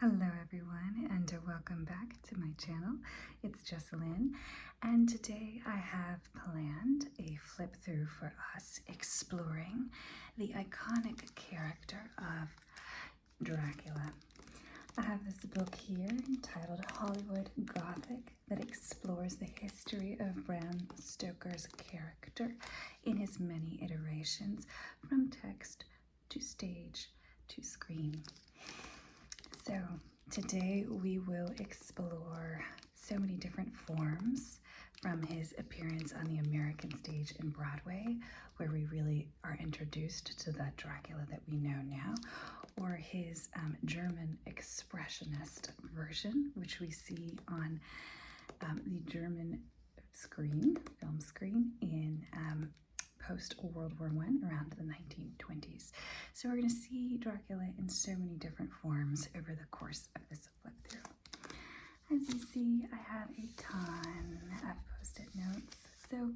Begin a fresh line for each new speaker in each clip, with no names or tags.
Hello everyone, and welcome back to my channel. It's Jessalyn, and today I have planned a flip through for us exploring the iconic character of Dracula. I have this book here entitled Hollywood Gothic that explores the history of Bram Stoker's character in his many iterations, from text to stage to screen. So today we will explore so many different forms, from his appearance on the American stage in Broadway, where we really are introduced to that Dracula that we know now, or his German expressionist version, which we see on the German film screen in post-World War I, around the 1920s. So we're going to see Dracula in so many different forms over the course of this flip through. As you see, I have a ton of post-it notes, so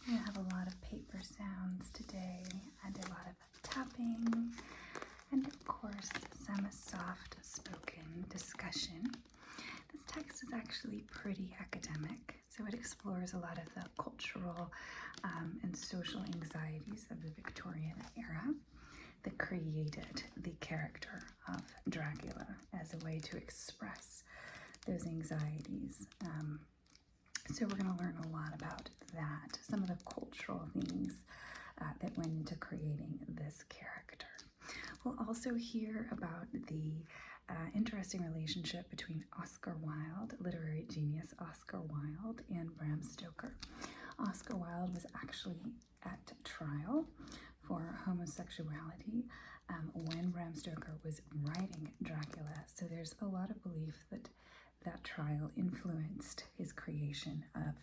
I have a lot of paper sounds today, and a lot of tapping, and of course some soft-spoken discussion. This text is actually pretty academic, so it explores a lot of the cultural and social anxieties of the Victorian era that created the character of Dracula as a way to express those anxieties. So we're going to learn a lot about that, some of the cultural things that went into creating this character. We'll also hear about the interesting relationship between Oscar Wilde, literary genius Oscar Wilde, and Bram Stoker. Oscar Wilde was actually at trial for homosexuality when Bram Stoker was writing Dracula. So there's a lot of belief that that trial influenced his creation of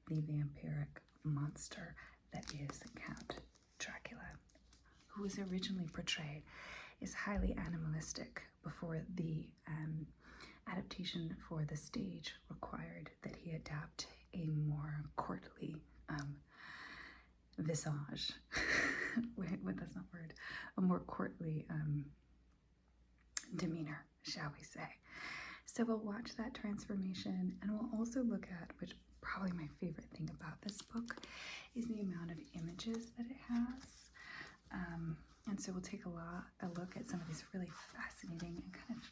the vampiric monster that is Count Dracula, who was originally portrayed as highly animalistic before the adaptation for the stage required that he adapt a more courtly visage. Wait, that's not a word. A more courtly demeanor, shall we say. So we'll watch that transformation, and we'll also look at, which probably my favorite thing about this book, is the amount of images that it has. And so we'll take a look at some of these really fascinating and kind of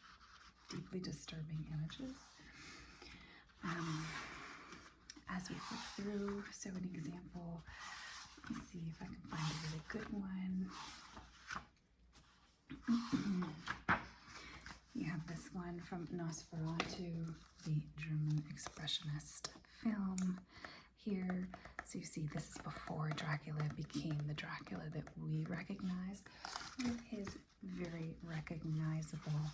deeply disturbing images as we flip through. So an example, let me see if I can find a really good one. You have this one from Nosferatu, the German expressionist film here. So you see, this is before Dracula became the Dracula that we recognize, with his very recognizable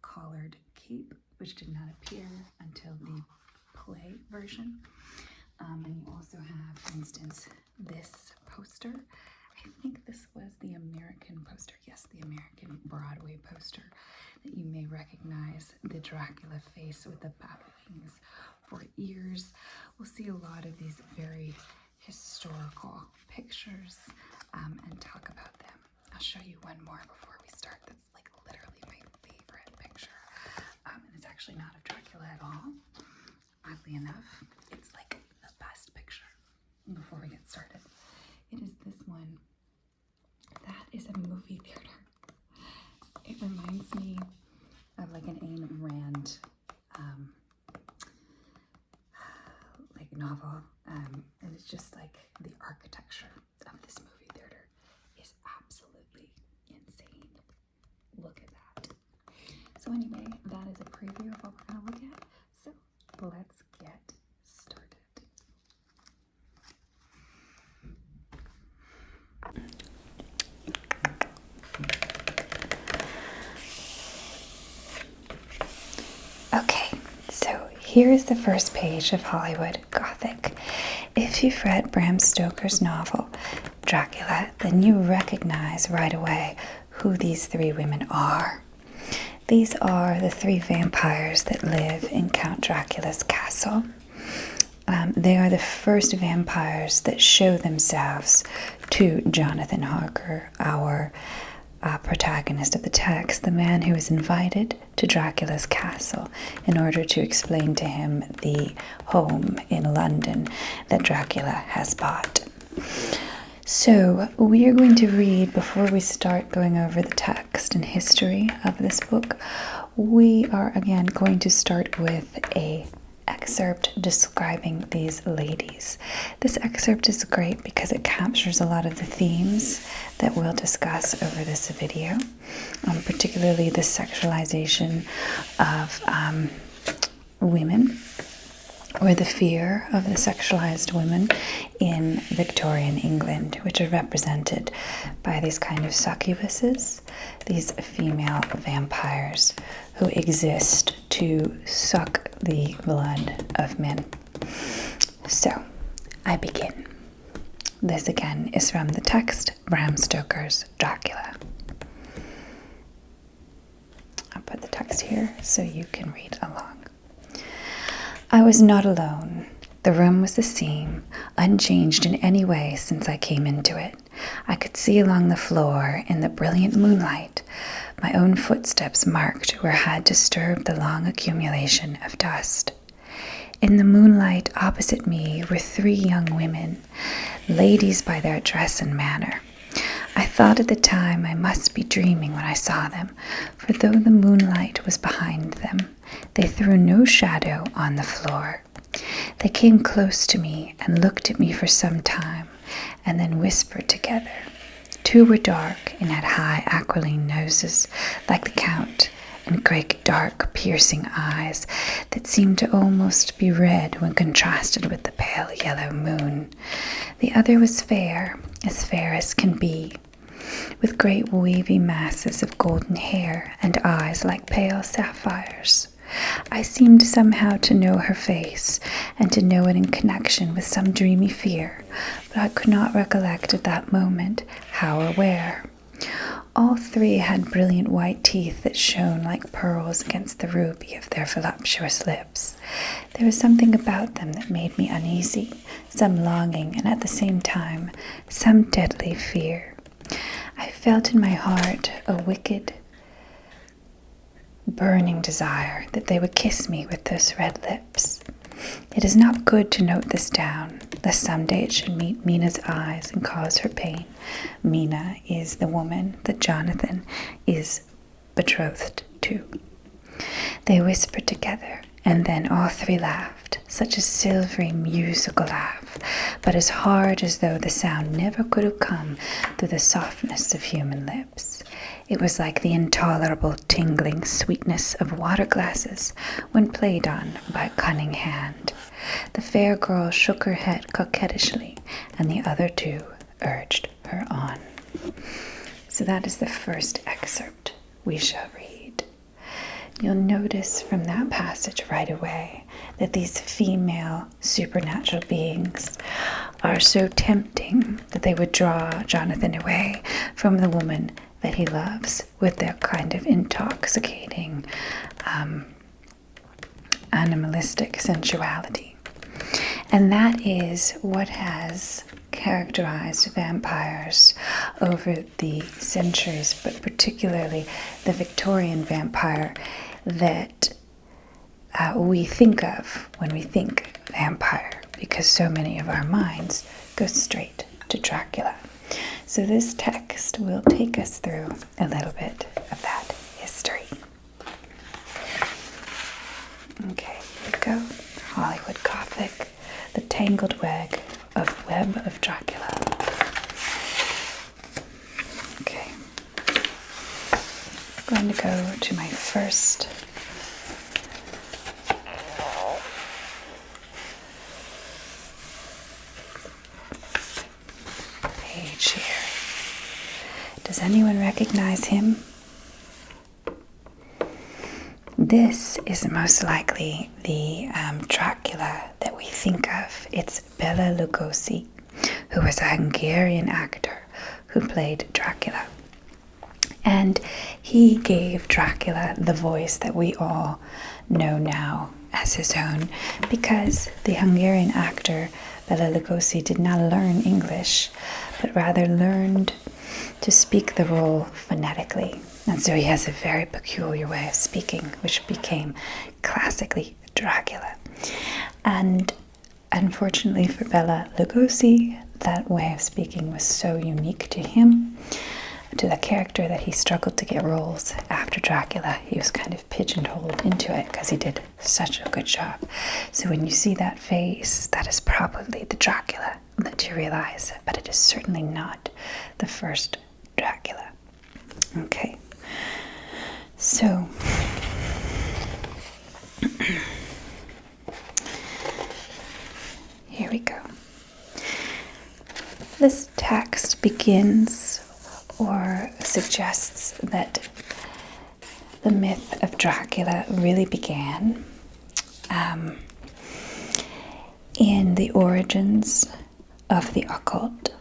collared cape, which did not appear until the play version. And you also have, for instance, this poster. I think this was the American poster. Yes, the American Broadway poster that you may recognize, the Dracula face with the bat wings for ears. We'll see a lot of these very historical pictures and talk about them. I'll show you one more before we start that's like literally my favorite picture. And it's actually not of Dracula at all. Oddly enough, it's like the best picture. Before we get started, it is this one. That is a movie theater. It reminds me of like an Ayn Rand like novel, and it's just like the architecture of this movie theater is absolutely insane. Look at that. So anyway, that is a preview of what we're going to look at. So let's get started. Okay, so here is the first page of Hollywood Gothic. If you've read Bram Stoker's novel, Dracula, then you recognize right away who these three women are. These are the three vampires that live in Count Dracula's castle. They are the first vampires that show themselves to Jonathan Harker, our protagonist of the text, the man who is invited to Dracula's castle in order to explain to him the home in London that Dracula has bought. So we are going to read, before we start going over the text and history of this book, we are again going to start with a excerpt describing these ladies. This excerpt is great because it captures a lot of the themes that we'll discuss over this video, particularly the sexualization of women, or the fear of the sexualized women in Victorian England, which are represented by these kind of succubuses, these female vampires who exist to suck the blood of men. So, I begin. This again is from the text, Bram Stoker's Dracula. I'll put the text here so you can read along. I was not alone. The room was the same, unchanged in any way since I came into it. I could see along the floor in the brilliant moonlight. My own footsteps marked where I had disturbed the long accumulation of dust. In the moonlight opposite me were 3 young women, ladies by their dress and manner. I thought at the time I must be dreaming when I saw them, for though the moonlight was behind them, they threw no shadow on the floor. They came close to me and looked at me for some time, and then whispered together. 2 were dark and had high aquiline noses, like the Count, and great dark piercing eyes that seemed to almost be red when contrasted with the pale yellow moon. The other was fair as can be, with great wavy masses of golden hair and eyes like pale sapphires. I seemed somehow to know her face, and to know it in connection with some dreamy fear, but I could not recollect at that moment how or where. All 3 had brilliant white teeth that shone like pearls against the ruby of their voluptuous lips. There was something about them that made me uneasy, some longing, and at the same time some deadly fear. I felt in my heart a wicked, burning desire that they would kiss me with those red lips. It is not good to note this down, lest someday it should meet Mina's eyes and cause her pain. Mina is the woman that Jonathan is betrothed to. They whispered together, and then all 3 laughed, such a silvery musical laugh, but as hard as though the sound never could have come through the softness of human lips. It was like the intolerable tingling sweetness of water glasses when played on by a cunning hand. The fair girl shook her head coquettishly, and the other 2 urged her on. So that is the first excerpt we shall read. You'll notice from that passage right away that these female supernatural beings are so tempting that they would draw Jonathan away from the woman that he loves with their kind of intoxicating animalistic sensuality. And that is what has characterized vampires over the centuries, but particularly the Victorian vampire that we think of when we think vampire, because so many of our minds go straight to Dracula. So this text will take us through a little bit of that history. Okay, here we go. Hollywood Gothic, the tangled web of Dracula. Okay. I'm going to go to my first page here. Does anyone recognize him? This is most likely the Dracula that we think of. It's Bela Lugosi, who was a Hungarian actor who played Dracula. And he gave Dracula the voice that we all know now as his own, because the Hungarian actor Bela Lugosi did not learn English, but rather learned to speak the role phonetically. And so he has a very peculiar way of speaking, which became classically Dracula. And unfortunately for Bela Lugosi, that way of speaking was so unique to him, to the character, that he struggled to get roles after Dracula. He was kind of pigeonholed into it because he did such a good job. So when you see that face, that is probably the Dracula that you realize, but it is certainly not the first Dracula. Okay, so here we go. This text begins or suggests that the myth of Dracula really began in the origins of the occult.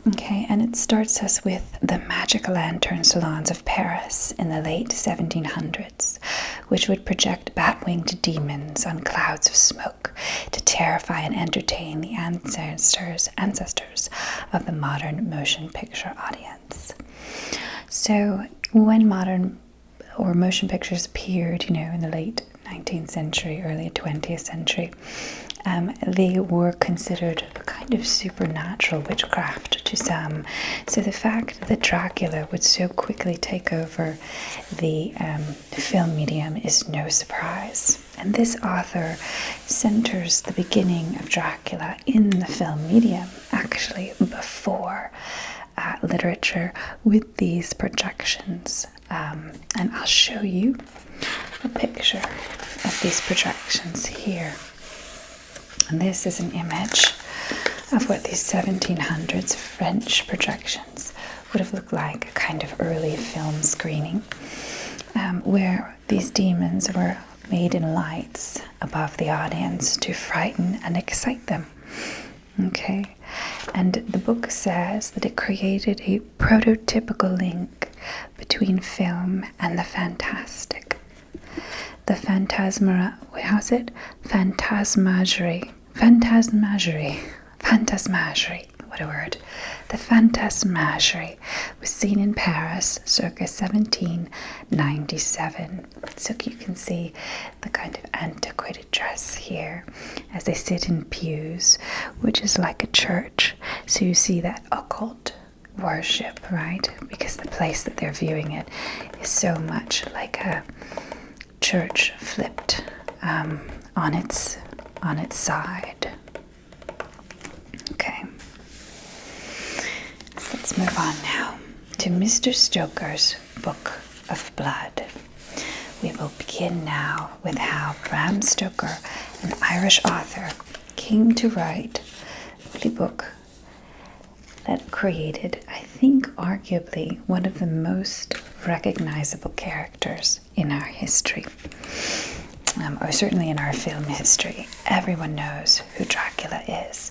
Okay, and it starts us with the magic lantern salons of Paris in the late 1700s, which would project bat-winged demons on clouds of smoke to terrify and entertain the ancestors of the modern motion picture audience. So when modern or motion pictures appeared, in the late 19th century, early 20th century, they were considered a kind of supernatural witchcraft to some. So the fact that Dracula would so quickly take over the film medium is no surprise. And this author centers the beginning of Dracula in the film medium, actually before literature, with these projections. And I'll show you a picture of these projections here. And this is an image of what these 1700s French projections would have looked like, a kind of early film screening, where these demons were made in lights above the audience to frighten and excite them. Okay, and the book says that it created a prototypical link between film and the fantastic. The phantasmagory, what a word. The phantasmagory was seen in Paris circa 1797. So you can see the kind of antiquated dress here as they sit in pews, which is like a church. So you see that occult worship, right? Because the place that they're viewing it is so much like a church flipped on its side. Okay, let's move on now to Mr. Stoker's Book of Blood. We will begin now with how Bram Stoker, an Irish author, came to write the book that created, I think, arguably one of the most recognizable characters in our history, or certainly in our film history. Everyone knows who Dracula is.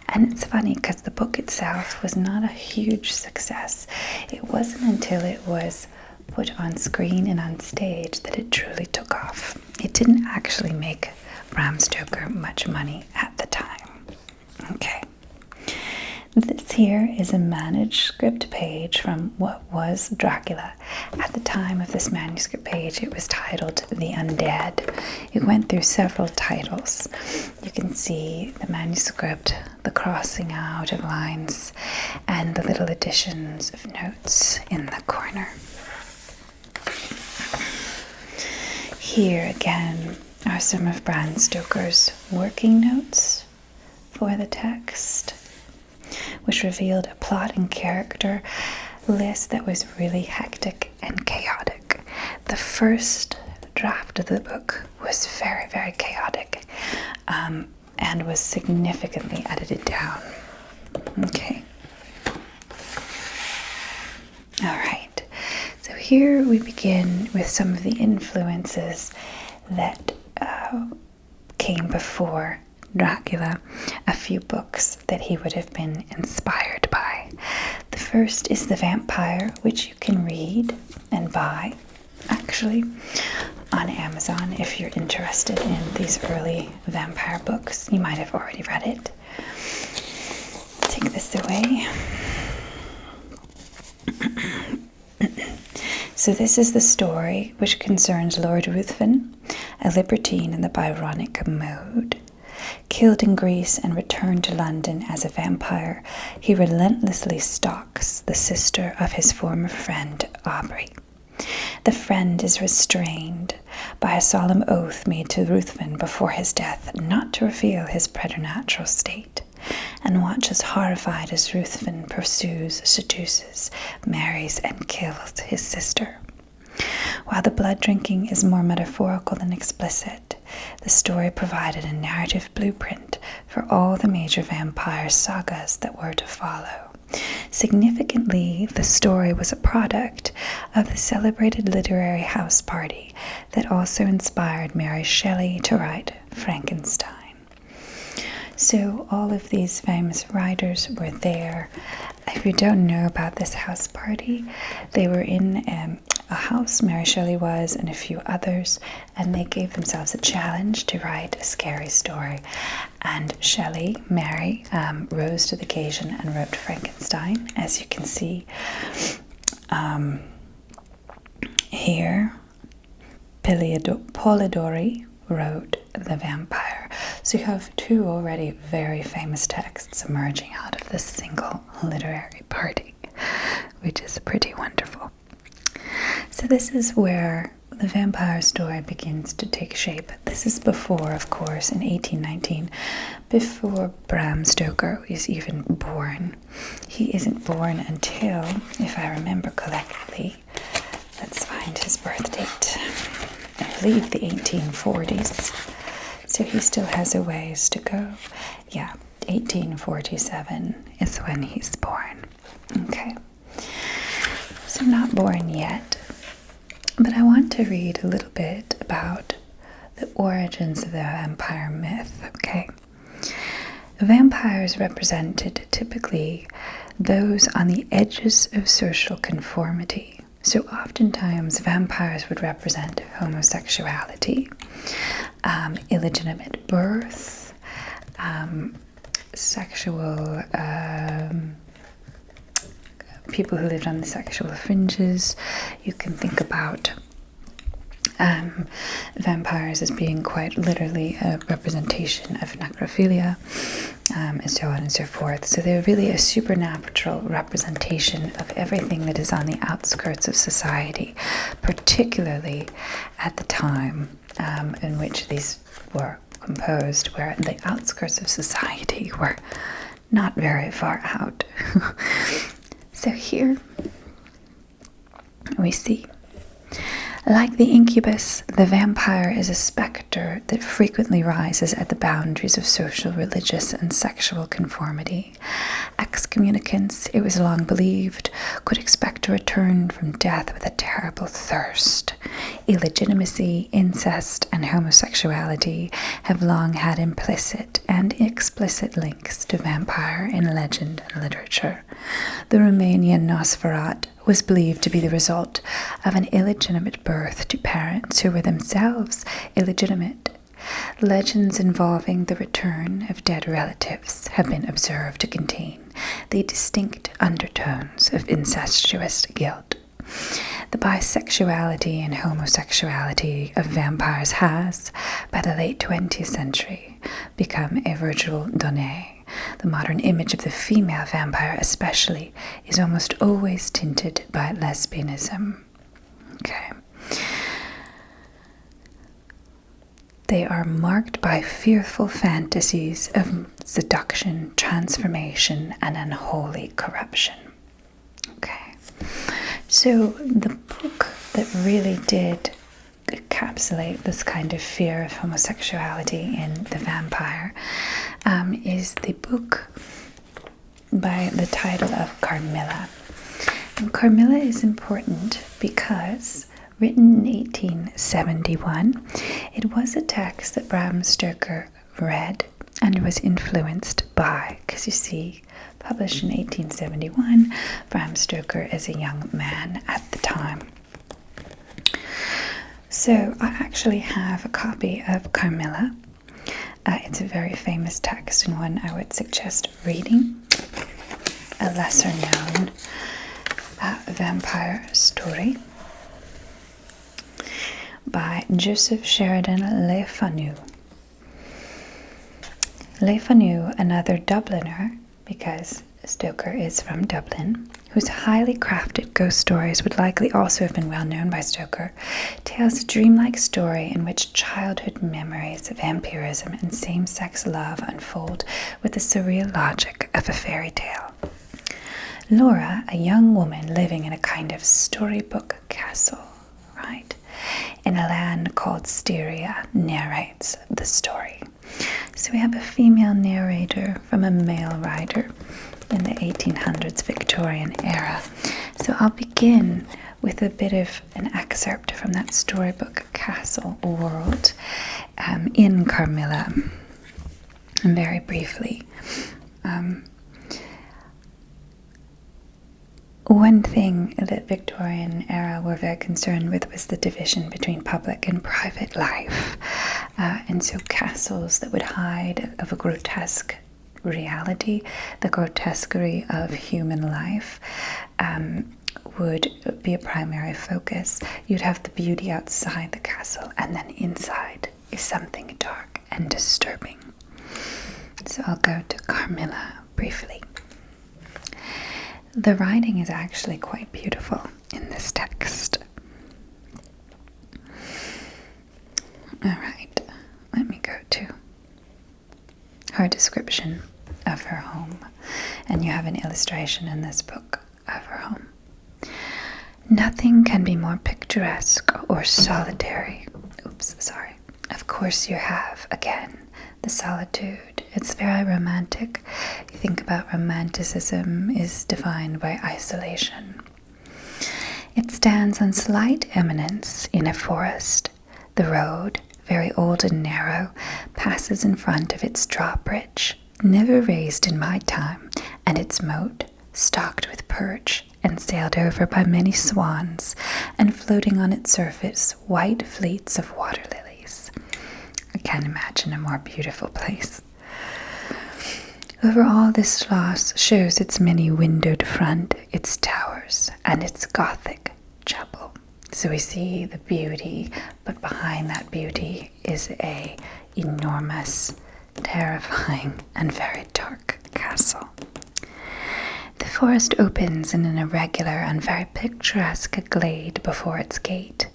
And it's funny because the book itself was not a huge success. It wasn't until it was put on screen and on stage that it truly took off. It didn't actually make Bram Stoker much money at the time. Okay. This here is a manuscript page from what was Dracula. At the time of this manuscript page, it was titled The Undead. It went through several titles. You can see the manuscript, the crossing out of lines, and the little additions of notes in the corner. Here again are some of Bram Stoker's working notes for the text, which revealed a plot and character list that was really hectic and chaotic. The first draft of the book was very, very chaotic, and was significantly edited down. Okay. All right. So here we begin with some of the influences that came before Dracula, a few books that he would have been inspired by. The first is The Vampire, which you can read and buy, actually, on Amazon if you're interested in these early vampire books. You might have already read it. Take this away. So this is the story which concerns Lord Ruthven, a libertine in the Byronic mode. Killed in Greece and returned to London as a vampire, he relentlessly stalks the sister of his former friend, Aubrey. The friend is restrained by a solemn oath made to Ruthven before his death not to reveal his preternatural state, and watches horrified as Ruthven pursues, seduces, marries, and kills his sister. While the blood drinking is more metaphorical than explicit, the story provided a narrative blueprint for all the major vampire sagas that were to follow. Significantly, the story was a product of the celebrated literary house party that also inspired Mary Shelley to write Frankenstein. So all of these famous writers were there. If you don't know about this house party, they were in a house, Mary Shelley was, and a few others, and they gave themselves a challenge to write a scary story. And Shelley, Mary, rose to the occasion and wrote Frankenstein, as you can see here. Polidori wrote The Vampire. So you have two already very famous texts emerging out of this single literary party, which is pretty wonderful. So this is where the vampire story begins to take shape. This is before, of course, in 1819, before Bram Stoker is even born. He isn't born until, if I remember correctly, let's find his birth date, I believe the 1840s. So he still has a ways to go. Yeah, 1847 is when he's born. Okay. So not born yet, but I want to read a little bit about the origins of the vampire myth, okay? Vampires represented typically those on the edges of social conformity. So oftentimes vampires would represent homosexuality, illegitimate birth, sexual people who lived on the sexual fringes. You can think about vampires as being quite literally a representation of necrophilia, and so on and so forth. So they're really a supernatural representation of everything that is on the outskirts of society, particularly at the time in which these were composed, where the outskirts of society were not very far out. So here we see, like the incubus, the vampire is a specter that frequently rises at the boundaries of social, religious, and sexual conformity. Excommunicants, it was long believed, could expect to return from death with a terrible thirst. Illegitimacy, incest, and homosexuality have long had implicit and explicit links to vampire in legend and literature. The Romanian Nosferatu was believed to be the result of an illegitimate birth to parents who were themselves illegitimate. Legends involving the return of dead relatives have been observed to contain the distinct undertones of incestuous guilt. The bisexuality and homosexuality of vampires has, by the late 20th century, become a virtual donnée. The modern image of the female vampire especially is almost always tinted by lesbianism. Okay. They are marked by fearful fantasies of seduction, transformation, and unholy corruption. Okay. So the book that really did encapsulate this kind of fear of homosexuality in the vampire is the book by the title of Carmilla. And Carmilla is important because, written in 1871, it was a text that Bram Stoker read and was influenced by, because you see, published in 1871, Bram Stoker is a young man at the time. So I actually have a copy of Carmilla. It's a very famous text and one I would suggest reading. A lesser known vampire story. by Joseph Sheridan Le Fanu. Le Fanu, another Dubliner, because Stoker is from Dublin, whose highly crafted ghost stories would likely also have been well known by Stoker, tells a dreamlike story in which childhood memories of vampirism and same-sex love unfold with the surreal logic of a fairy tale. Laura, a young woman living in a kind of storybook castle, right, in a land called Styria, narrates the story. So we have a female narrator from a male writer in the 1800s Victorian era. So I'll begin with a bit of an excerpt from that storybook castle world in Carmilla. And very briefly, one thing that Victorian era were very concerned with was the division between public and private life. And so castles that would hide of a grotesque reality, the grotesquerie of human life, would be a primary focus. You'd have the beauty outside the castle, and then inside is something dark and disturbing. So I'll go to Carmilla briefly. The writing is actually quite beautiful in this text. All right, let me go to her description of her home, and you have an illustration in this book of her home. Nothing can be more picturesque or solitary. Of course you have, again, the solitude. It's very romantic. You think about romanticism is defined by isolation. It stands on slight eminence in a forest. The road, very old and narrow, passes in front of its drawbridge, never raised in my time, and its moat, stocked with perch and sailed over by many swans, and floating on its surface white fleets of water lilies. I can't imagine a more beautiful place. Over all, this Schloss shows its many windowed front, its towers, and its Gothic chapel. So we see the beauty, but behind that beauty is a enormous, terrifying, and very dark castle. The forest opens in an irregular and very picturesque glade before its gate,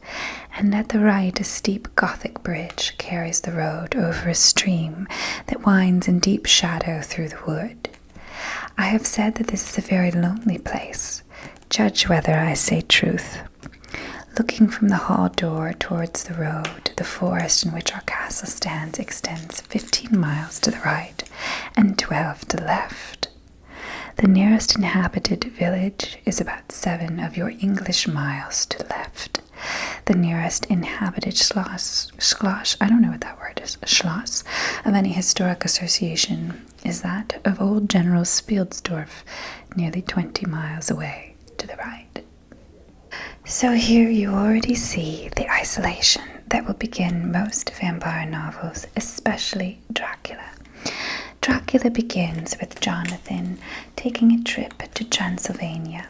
and at the right a steep Gothic bridge carries the road over a stream that winds in deep shadow through the wood. I have said that this is a very lonely place. Judge whether I say truth. Looking from the hall door towards the road, the forest in which our castle stands extends 15 miles to the right and 12 to the left. The nearest inhabited village is about 7 of your English miles to the left. The nearest inhabited schloss, I don't know what that word is, schloss, of any historic association is that of old General Spielsdorf, nearly 20 miles away to the right. So here you already see the isolation that will begin most vampire novels, especially Dracula. Dracula begins with Jonathan taking a trip to Transylvania,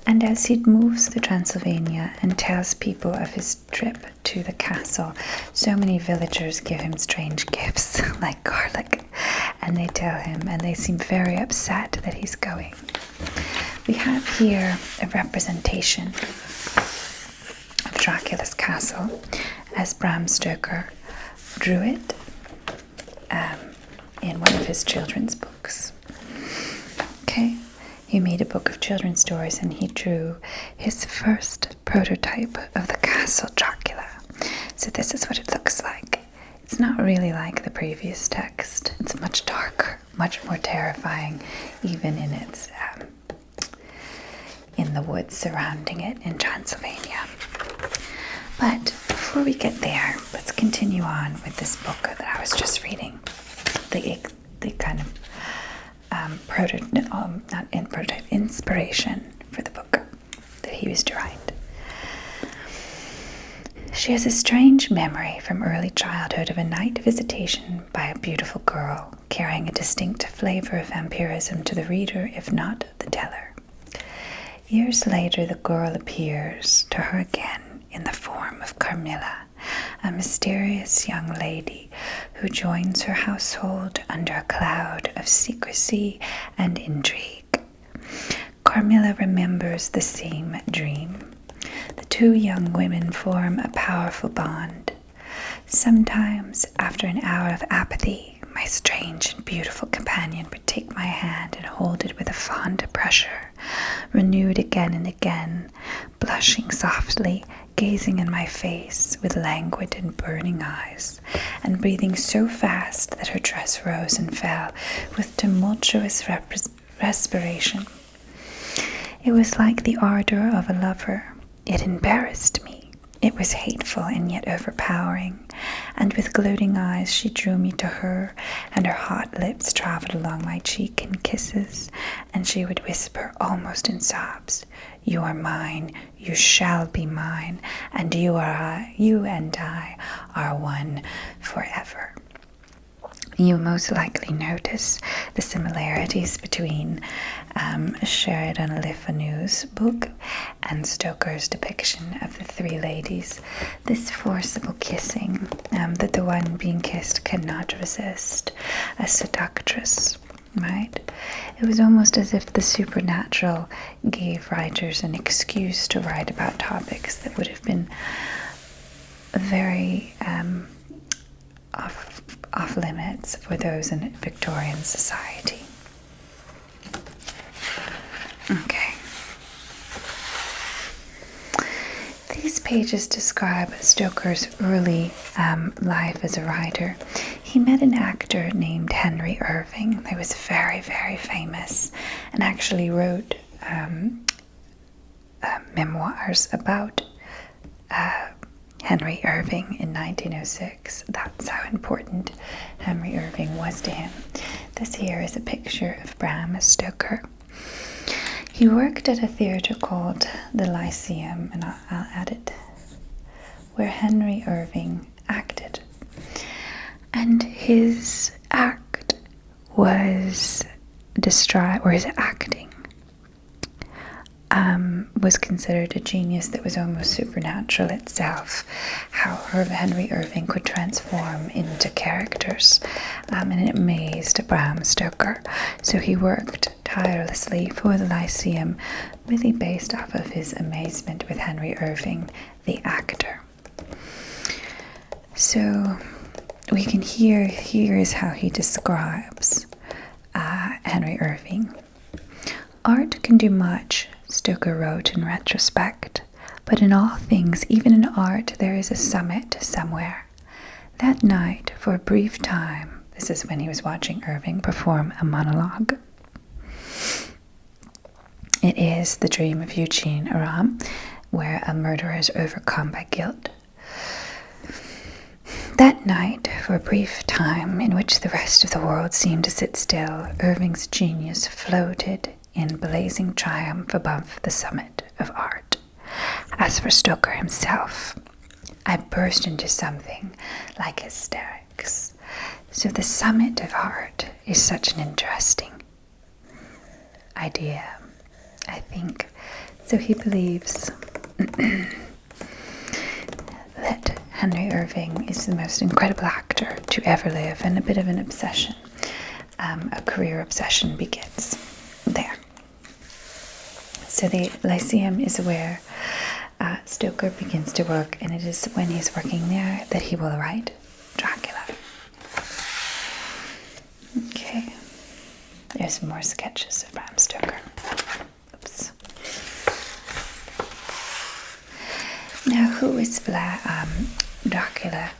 and as he moves through Transylvania and tells people of his trip to the castle, so many villagers give him strange gifts like garlic, and they tell him, and they seem very upset that he's going. We have here a representation of Dracula's castle as Bram Stoker drew it in one of his children's books. Okay, he made a book of children's stories and he drew his first prototype of the castle Dracula. So this is what it looks like. It's not really like the previous text. It's much darker, much more terrifying, even in its in the woods surrounding it in Transylvania. But before we get there, let's continue on with this book that I was just reading. The kind of inspiration for the book that he was to write. She has a strange memory from early childhood of a night visitation by a beautiful girl, carrying a distinct flavor of vampirism to the reader, if not the teller. Years later, the girl appears to her again in the form of Carmilla, a mysterious young lady who joins her household under a cloud of secrecy and intrigue. Carmilla remembers the same dream. The two young women form a powerful bond. Sometimes, after an hour of apathy, my strange and beautiful companion would take my hand and hold it with a fond pressure, renewed again and again, blushing softly, gazing in my face with languid and burning eyes, and breathing so fast that her dress rose and fell with tumultuous respiration. It was like the ardor of a lover. It embarrassed me. It was hateful and yet overpowering, and with gloating eyes she drew me to her, and her hot lips traveled along my cheek in kisses, and she would whisper almost in sobs, "You are mine, you shall be mine, and you and I are one forever." You most likely notice the similarities between Sheridan Le Fanu's book and Stoker's depiction of the three ladies. This forcible kissing that the one being kissed cannot resist, a seductress, right? It was almost as if the supernatural gave writers an excuse to write about topics that would have been very off limits for those in Victorian society. Okay. These pages describe Stoker's early life as a writer. He met an actor named Henry Irving who was very, very famous and actually wrote memoirs about Henry Irving in 1906. That's how important Henry Irving was to him. This here is a picture of Bram Stoker. He worked at a theatre called the Lyceum, and I'll add it, where Henry Irving acted. And his act was his acting was considered a genius that was almost supernatural itself. How Henry Irving could transform into characters, and it amazed Bram Stoker. So he worked tirelessly for the Lyceum, really based off of his amazement with Henry Irving, the actor. So we can here is how he describes Henry Irving. "Art can do much," Stoker wrote in retrospect, "but in all things, even in art, there is a summit somewhere. That night, for a brief time," this is when he was watching Irving perform a monologue. It is the dream of Eugene Aram, where a murderer is overcome by guilt. "That night, for a brief time, in which the rest of the world seemed to sit still, Irving's genius floated in blazing triumph above the summit of art. As for Stoker himself, I burst into something like hysterics. So the summit of art is such an interesting idea, I think. So he believes that Henry Irving is the most incredible actor to ever live, and a bit of an obsession, a career obsession begins there. So the Lyceum is where Stoker begins to work, and it is when he's working there that he will write Dracula. Okay, there's some more sketches of Bram Stoker. Oops. Now, who is Dracula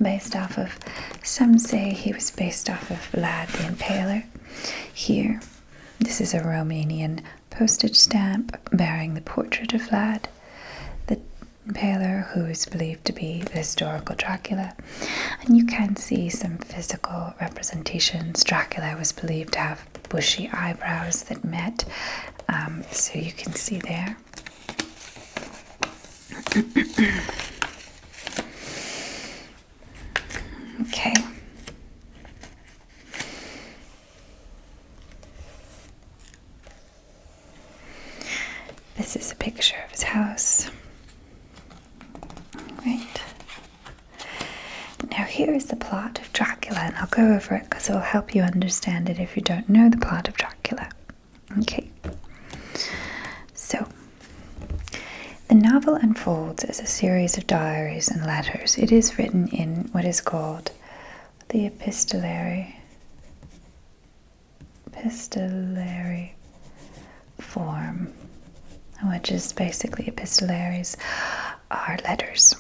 based off of? Some say he was based off of Vlad the Impaler. Here, this is a Romanian postage stamp bearing the portrait of Vlad the Impaler, who is believed to be the historical Dracula. And you can see some physical representations. Dracula was believed to have bushy eyebrows that met, so you can see there. Okay. This is a picture of his house. Right. here is the plot of Dracula, and I'll go over it because it will help you understand it if you don't know the plot of Dracula. Okay. So, the novel unfolds as a series of diaries and letters. It is written in what is called the epistolary form, which is basically epistolaries are letters.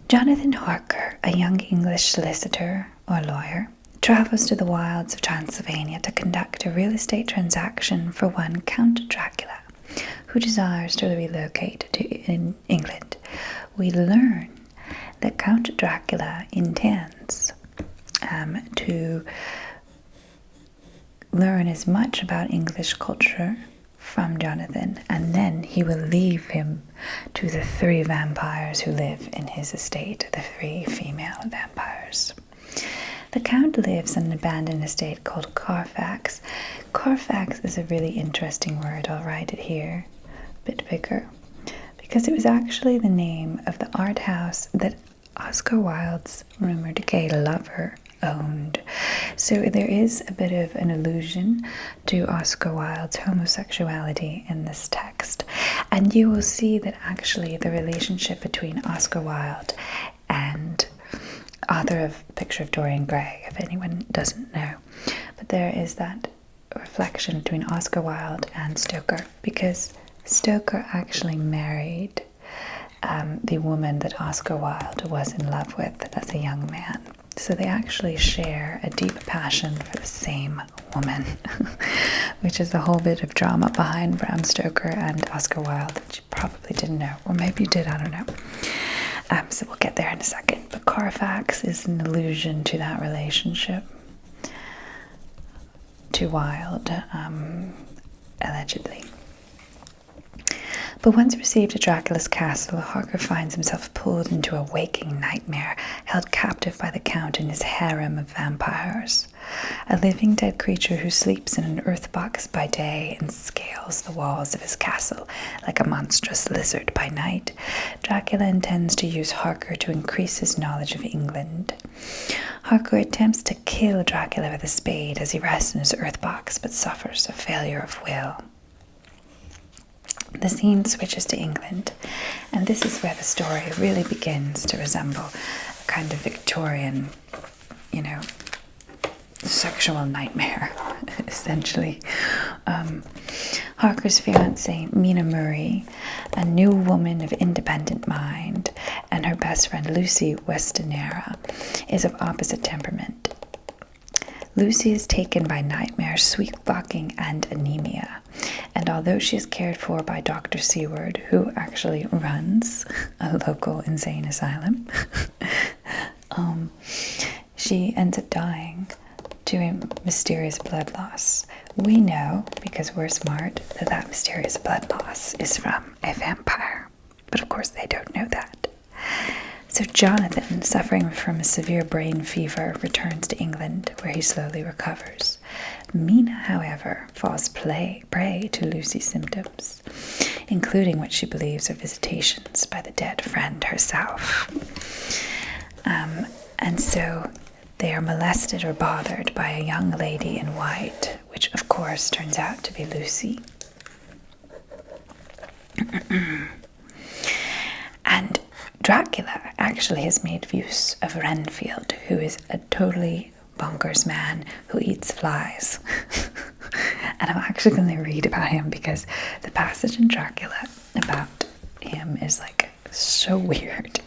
Jonathan Harker, a young English solicitor or lawyer, travels to the wilds of Transylvania to conduct a real estate transaction for one Count Dracula, who desires to relocate to England. We learn that Count Dracula intends to learn as much about English culture from Jonathan, and then he will leave him to the 3 vampires who live in his estate, the 3 female vampires. The Count lives on an abandoned estate called Carfax. Carfax is a really interesting word. I'll write it here, a bit bigger, because it was actually the name of the art house that Oscar Wilde's rumored gay lover owned. So there is a bit of an allusion to Oscar Wilde's homosexuality in this text. And you will see that actually the relationship between Oscar Wilde and author of Picture of Dorian Gray, if anyone doesn't know, but there is that reflection between Oscar Wilde and Stoker, because Stoker actually married the woman that Oscar Wilde was in love with as a young man. So they actually share a deep passion for the same woman, which is a whole bit of drama behind Bram Stoker and Oscar Wilde that you probably didn't know, or maybe you did, I don't know. So we'll get there in a second. But Carfax is an allusion to that relationship to Wilde, allegedly. But once received at Dracula's castle, Harker finds himself pulled into a waking nightmare, held captive by the Count and his harem of vampires. A living dead creature who sleeps in an earth box by day and scales the walls of his castle like a monstrous lizard by night, Dracula intends to use Harker to increase his knowledge of England. Harker attempts to kill Dracula with a spade as he rests in his earth box, but suffers a failure of will. The scene switches to England, and this is where the story really begins to resemble a kind of Victorian, sexual nightmare, essentially. Harker's fiancée, Mina Murray, a new woman of independent mind, and her best friend, Lucy Westenera, is of opposite temperament. Lucy is taken by nightmares, sleepwalking, and anemia. And although she is cared for by Dr. Seward, who actually runs a local insane asylum, she ends up dying to a mysterious blood loss. We know, because we're smart, that that mysterious blood loss is from a vampire. But of course they don't know that. So Jonathan, suffering from a severe brain fever, returns to England, where he slowly recovers. Mina, however, falls prey to Lucy's symptoms, including what she believes are visitations by the dead friend herself. And so they are molested or bothered by a young lady in white, which of course turns out to be Lucy. And Dracula actually has made use of Renfield, who is a totally bonkers man who eats flies. And I'm actually going to read about him because the passage in Dracula about him is like so weird.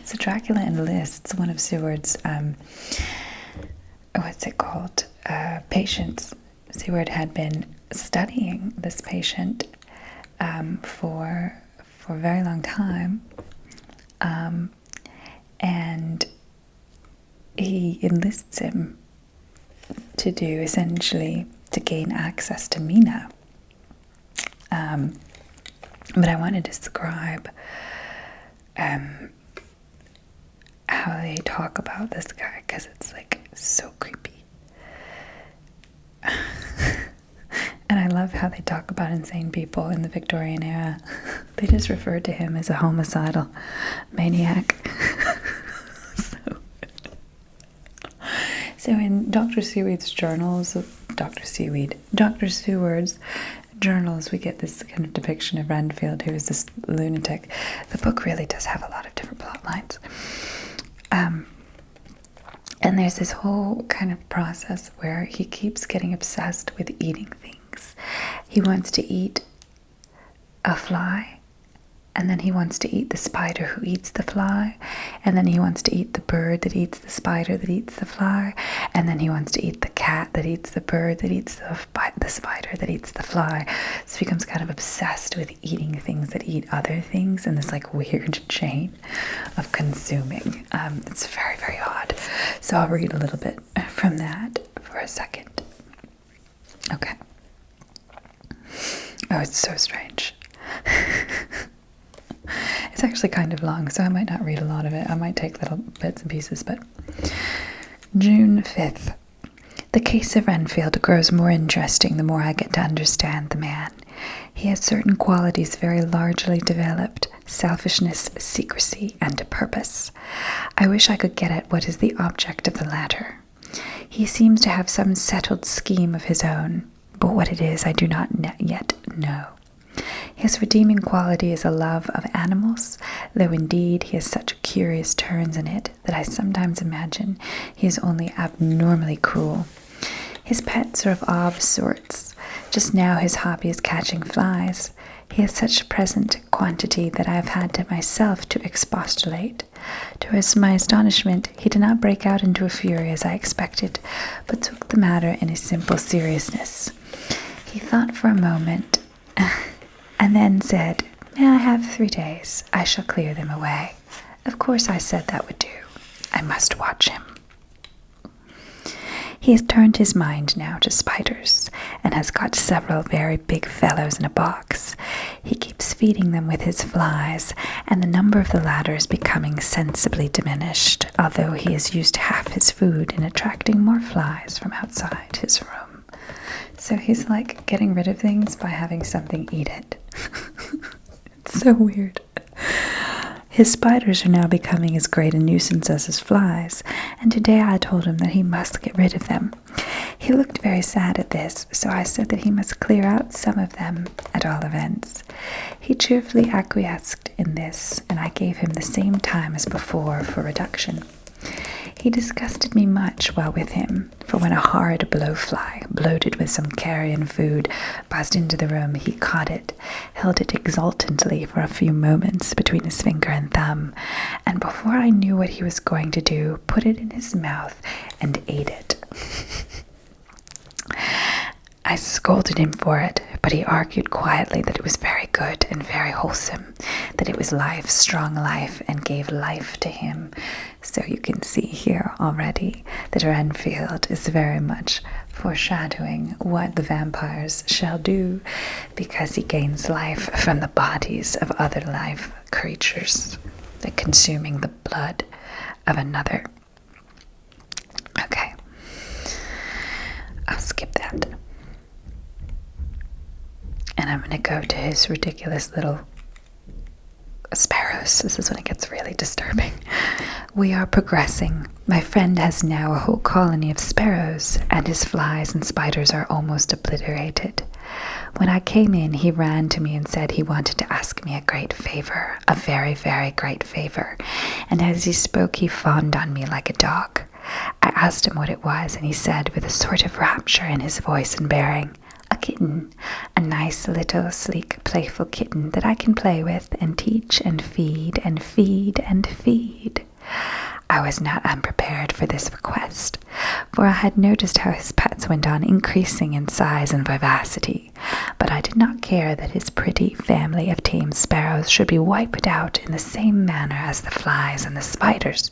So Dracula enlists one of Seward's patients. Seward had been studying this patient for a very long time, and he enlists him to do essentially to gain access to Mina. But I want to describe how they talk about this guy, because it's like so creepy. And I love how they talk about insane people in the Victorian era. They just refer to him as a homicidal maniac. So in Dr. Seward's journals, Dr. Seward's journals, we get this kind of depiction of Renfield, who is this lunatic. The book really does have a lot of different plot lines. And there's this whole kind of process where he keeps getting obsessed with eating things. He wants to eat a fly, and then he wants to eat the spider who eats the fly, and then he wants to eat the bird that eats the spider that eats the fly, and then he wants to eat the cat that eats the bird that eats the spider that eats the fly. So he becomes kind of obsessed with eating things that eat other things in this like weird chain of consuming. It's very, very odd. So I'll read a little bit from that for a second. Okay. Oh, it's so strange. It's actually kind of long, so I might not read a lot of it. I might take little bits and pieces, but June 5th. The case of Renfield grows more interesting the more I get to understand the man. He has certain qualities very largely developed: selfishness, secrecy, and purpose. I wish I could get at what is the object of the latter. He seems to have some settled scheme of his own, but what it is I do not yet know. His redeeming quality is a love of animals, though indeed he has such curious turns in it that I sometimes imagine he is only abnormally cruel. His pets are of odd sorts. Just now his hobby is catching flies. He has such present quantity that I have had to myself to expostulate. To my astonishment, he did not break out into a fury as I expected, but took the matter in a simple seriousness. He thought for a moment, and then said, "I have 3 days. I shall clear them away." Of course I said that would do. I must watch him. He has turned his mind now to spiders, and has got several very big fellows in a box. He keeps feeding them with his flies, and the number of the latter is becoming sensibly diminished, although he has used half his food in attracting more flies from outside his room. So he's like getting rid of things by having something eat it. It's so weird. His spiders are now becoming as great a nuisance as his flies, and today I told him that he must get rid of them. He looked very sad at this, so I said that he must clear out some of them at all events. He cheerfully acquiesced in this, and I gave him the same time as before for reduction. He disgusted me much while with him, for when a horrid blowfly, bloated with some carrion food, buzzed into the room, he caught it, held it exultantly for a few moments between his finger and thumb, and before I knew what he was going to do, put it in his mouth and ate it. I scolded him for it, but he argued quietly that it was very good and very wholesome, that it was life, strong life, and gave life to him. So you can see here already that Renfield is very much foreshadowing what the vampires shall do, because he gains life from the bodies of other life creatures, by consuming the blood of another. Okay, I'll skip that. And I'm going to go to his ridiculous little sparrows. This is when it gets really disturbing. We are progressing. My friend has now a whole colony of sparrows, and his flies and spiders are almost obliterated. When I came in, he ran to me and said he wanted to ask me a great favor, a very, very great favor, and as he spoke, he fawned on me like a dog. I asked him what it was, and he said, with a sort of rapture in his voice and bearing, "A kitten, a nice little sleek playful kitten that I can play with and teach and feed and feed and feed." I was not unprepared for this request, for I had noticed how his pets went on increasing in size and vivacity, but I did not care that his pretty family of tame sparrows should be wiped out in the same manner as the flies and the spiders,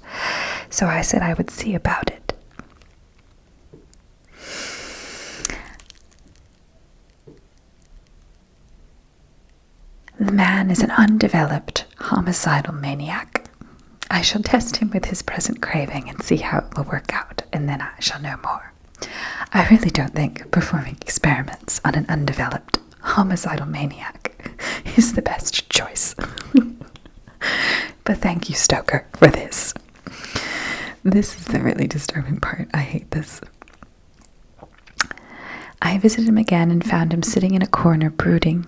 so I said I would see about it. The man is an undeveloped, homicidal maniac. I shall test him with his present craving and see how it will work out, and then I shall know more. I really don't think performing experiments on an undeveloped, homicidal maniac is the best choice. But thank you, Stoker, for this. This is the really disturbing part. I hate this. I visited him again and found him sitting in a corner brooding.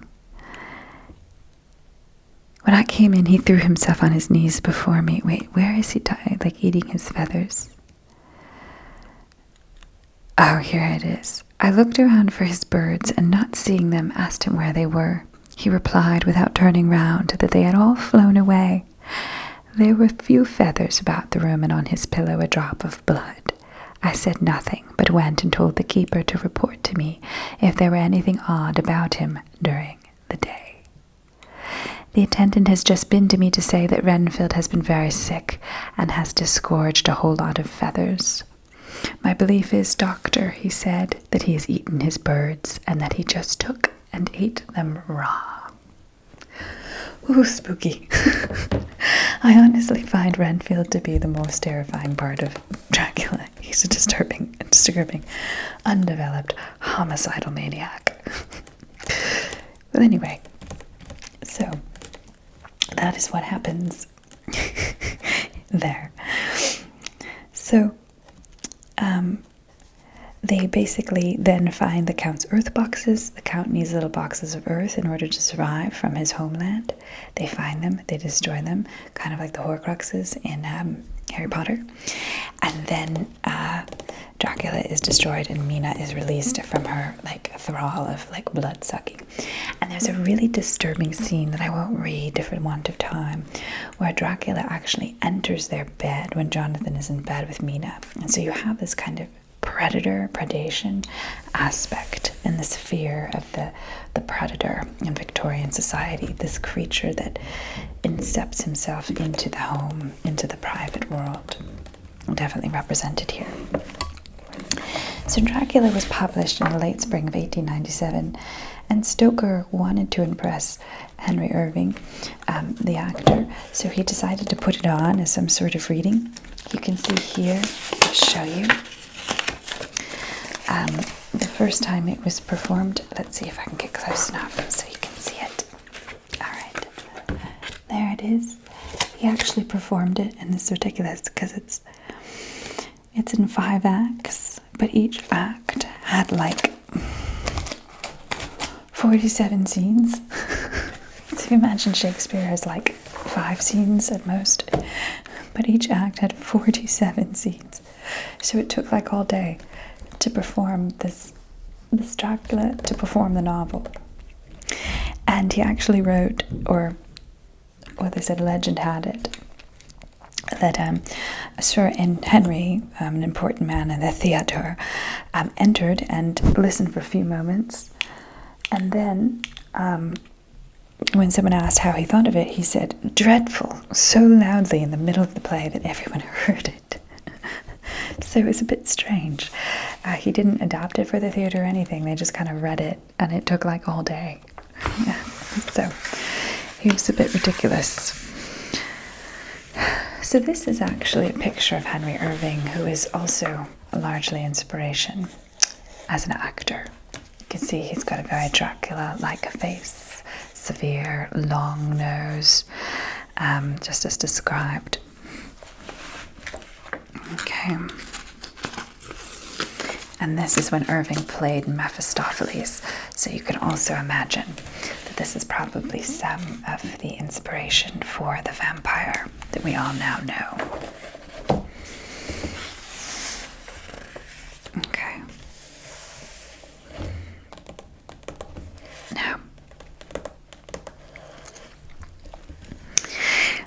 When I came in, he threw himself on his knees before me. Wait, where is he like eating his feathers? Oh, here it is. I looked around for his birds and not seeing them asked him where they were. He replied without turning round that they had all flown away. There were few feathers about the room and on his pillow a drop of blood. I said nothing, but went and told the keeper to report to me if there were anything odd about him during the day. The attendant has just been to me to say that Renfield has been very sick and has disgorged a whole lot of feathers. My belief is, doctor, he said, that he has eaten his birds and that he just took and ate them raw. Ooh, spooky. I honestly find Renfield to be the most terrifying part of Dracula. He's a disturbing, undeveloped, homicidal maniac. But anyway, so that is what happens there. So, they basically then find the Count's earth boxes. The Count needs little boxes of earth in order to survive from his homeland. They find them, they destroy them, kind of like the Horcruxes in Harry Potter. And then Dracula is destroyed and Mina is released from her like thrall of like blood sucking. And there's a really disturbing scene that I won't read for want of time, where Dracula actually enters their bed when Jonathan is in bed with Mina. And so you have this kind of predation aspect and this fear of the predator in Victorian society, this creature that incepts himself into the home, into the private world. Definitely represented here. So Dracula was published in the late spring of 1897, and Stoker wanted to impress Henry Irving, the actor, so he decided to put it on as some sort of reading. You can see here, I'll show you. The first time it was performed, let's see if I can get close enough so you can see it. All right, there it is. He actually performed it, and it's ridiculous because it's in 5 acts, but each act had like 47 scenes. So if you imagine Shakespeare has like 5 scenes at most, but each act had 47 scenes. So it took like all day to perform this Dracula, to perform the novel. And he actually wrote, or what they said, legend had it, that Sir Henry, an important man in the theatre, entered and listened for a few moments. And then when someone asked how he thought of it, he said, "Dreadful," so loudly in the middle of the play that everyone heard it. So it was a bit strange. He didn't adapt it for the theatre or anything. They just kind of read it, and it took like all day. Yeah. So he was a bit ridiculous. So this is actually a picture of Henry Irving, who is also largely inspiration as an actor. You can see he's got a very Dracula-like face, severe, long nose, just as described. Okay. And this is when Irving played Mephistopheles, so you can also imagine that this is probably some of the inspiration for the vampire that we all now know. Okay. Now,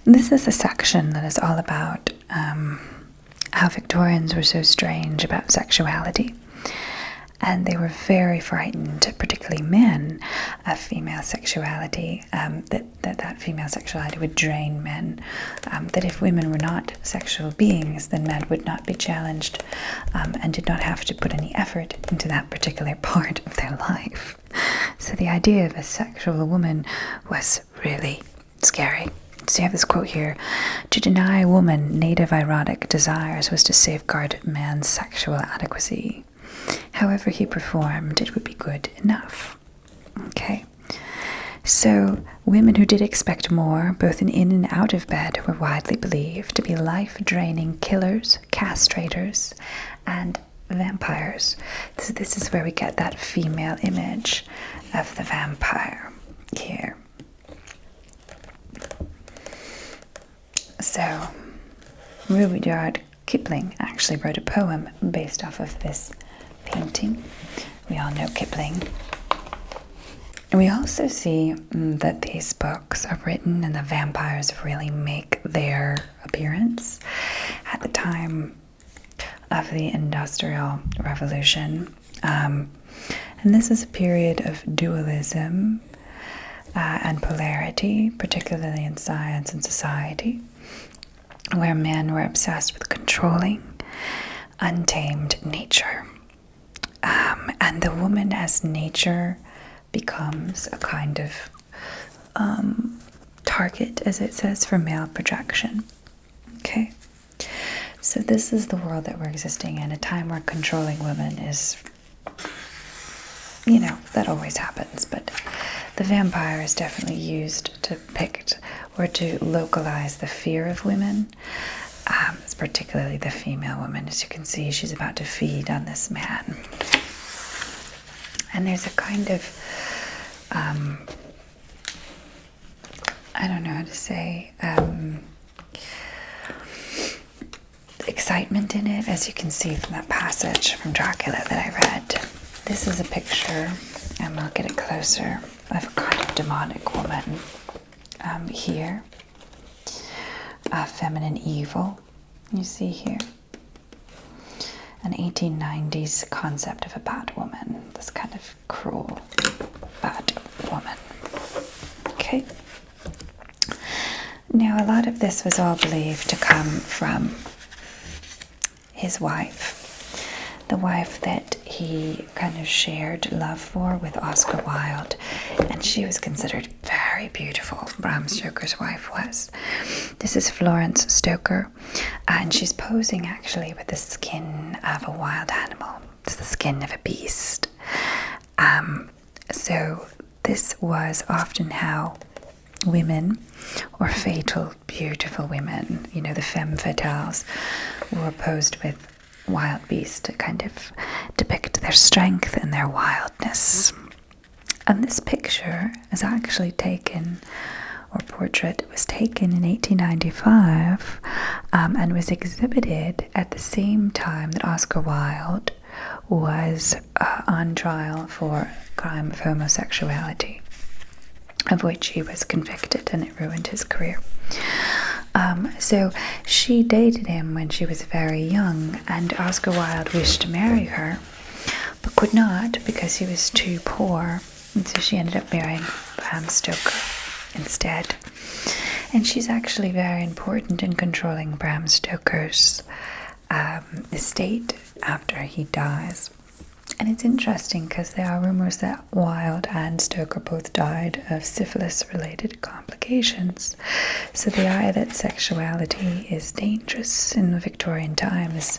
this is a section that is all about how Victorians were so strange about sexuality. And they were very frightened, particularly men, of female sexuality, that female sexuality would drain men, that if women were not sexual beings, then men would not be challenged and did not have to put any effort into that particular part of their life. So the idea of a sexual woman was really scary. So you have this quote here: "To deny a woman native erotic desires was to safeguard man's sexual adequacy. However he performed, it would be good enough." Okay. So women who did expect more, both in and out of bed, were widely believed to be life-draining killers, castrators, and vampires. So this is where we get that female image of the vampire here. So Rudyard Kipling actually wrote a poem based off of this painting. We all know Kipling. And we also see that these books are written and the vampires really make their appearance at the time of the Industrial Revolution. And this is a period of dualism and polarity, particularly in science and society, where men were obsessed with controlling untamed nature. And the woman as nature becomes a kind of target, as it says, for male projection. Okay? So this is the world that we're existing in, a time where controlling women is, that always happens, but the vampire is definitely used to depict or to localize the fear of women. It's particularly the female woman. As you can see, she's about to feed on this man. And there's a kind of, I don't know how to say, excitement in it, as you can see from that passage from Dracula that I read. This is a picture, and I'll get it closer, of a kind of demonic woman here. Feminine evil, you see here. An 1890s concept of a bad woman, this kind of cruel, bad woman. Okay. Now, a lot of this was all believed to come from his wife, the wife that he kind of shared love for with Oscar Wilde, and she was considered very beautiful. Bram Stoker's wife was. This is Florence Stoker, and she's posing actually with the skin of a wild animal. It's the skin of a beast. So this was often how women, or fatal, beautiful women, the femme fatales, were posed with wild beasts to kind of depict their strength and their wildness. And this picture is actually taken, or portrait was taken in 1895 and was exhibited at the same time that Oscar Wilde was on trial for crime of homosexuality, of which he was convicted, and it ruined his career. So she dated him when she was very young, and Oscar Wilde wished to marry her, but could not because he was too poor, and so she ended up marrying Bram Stoker instead. And she's actually very important in controlling Bram Stoker's estate after he dies. And it's interesting because there are rumors that Wilde and Stoker both died of syphilis-related complications. So the idea that sexuality is dangerous in the Victorian time is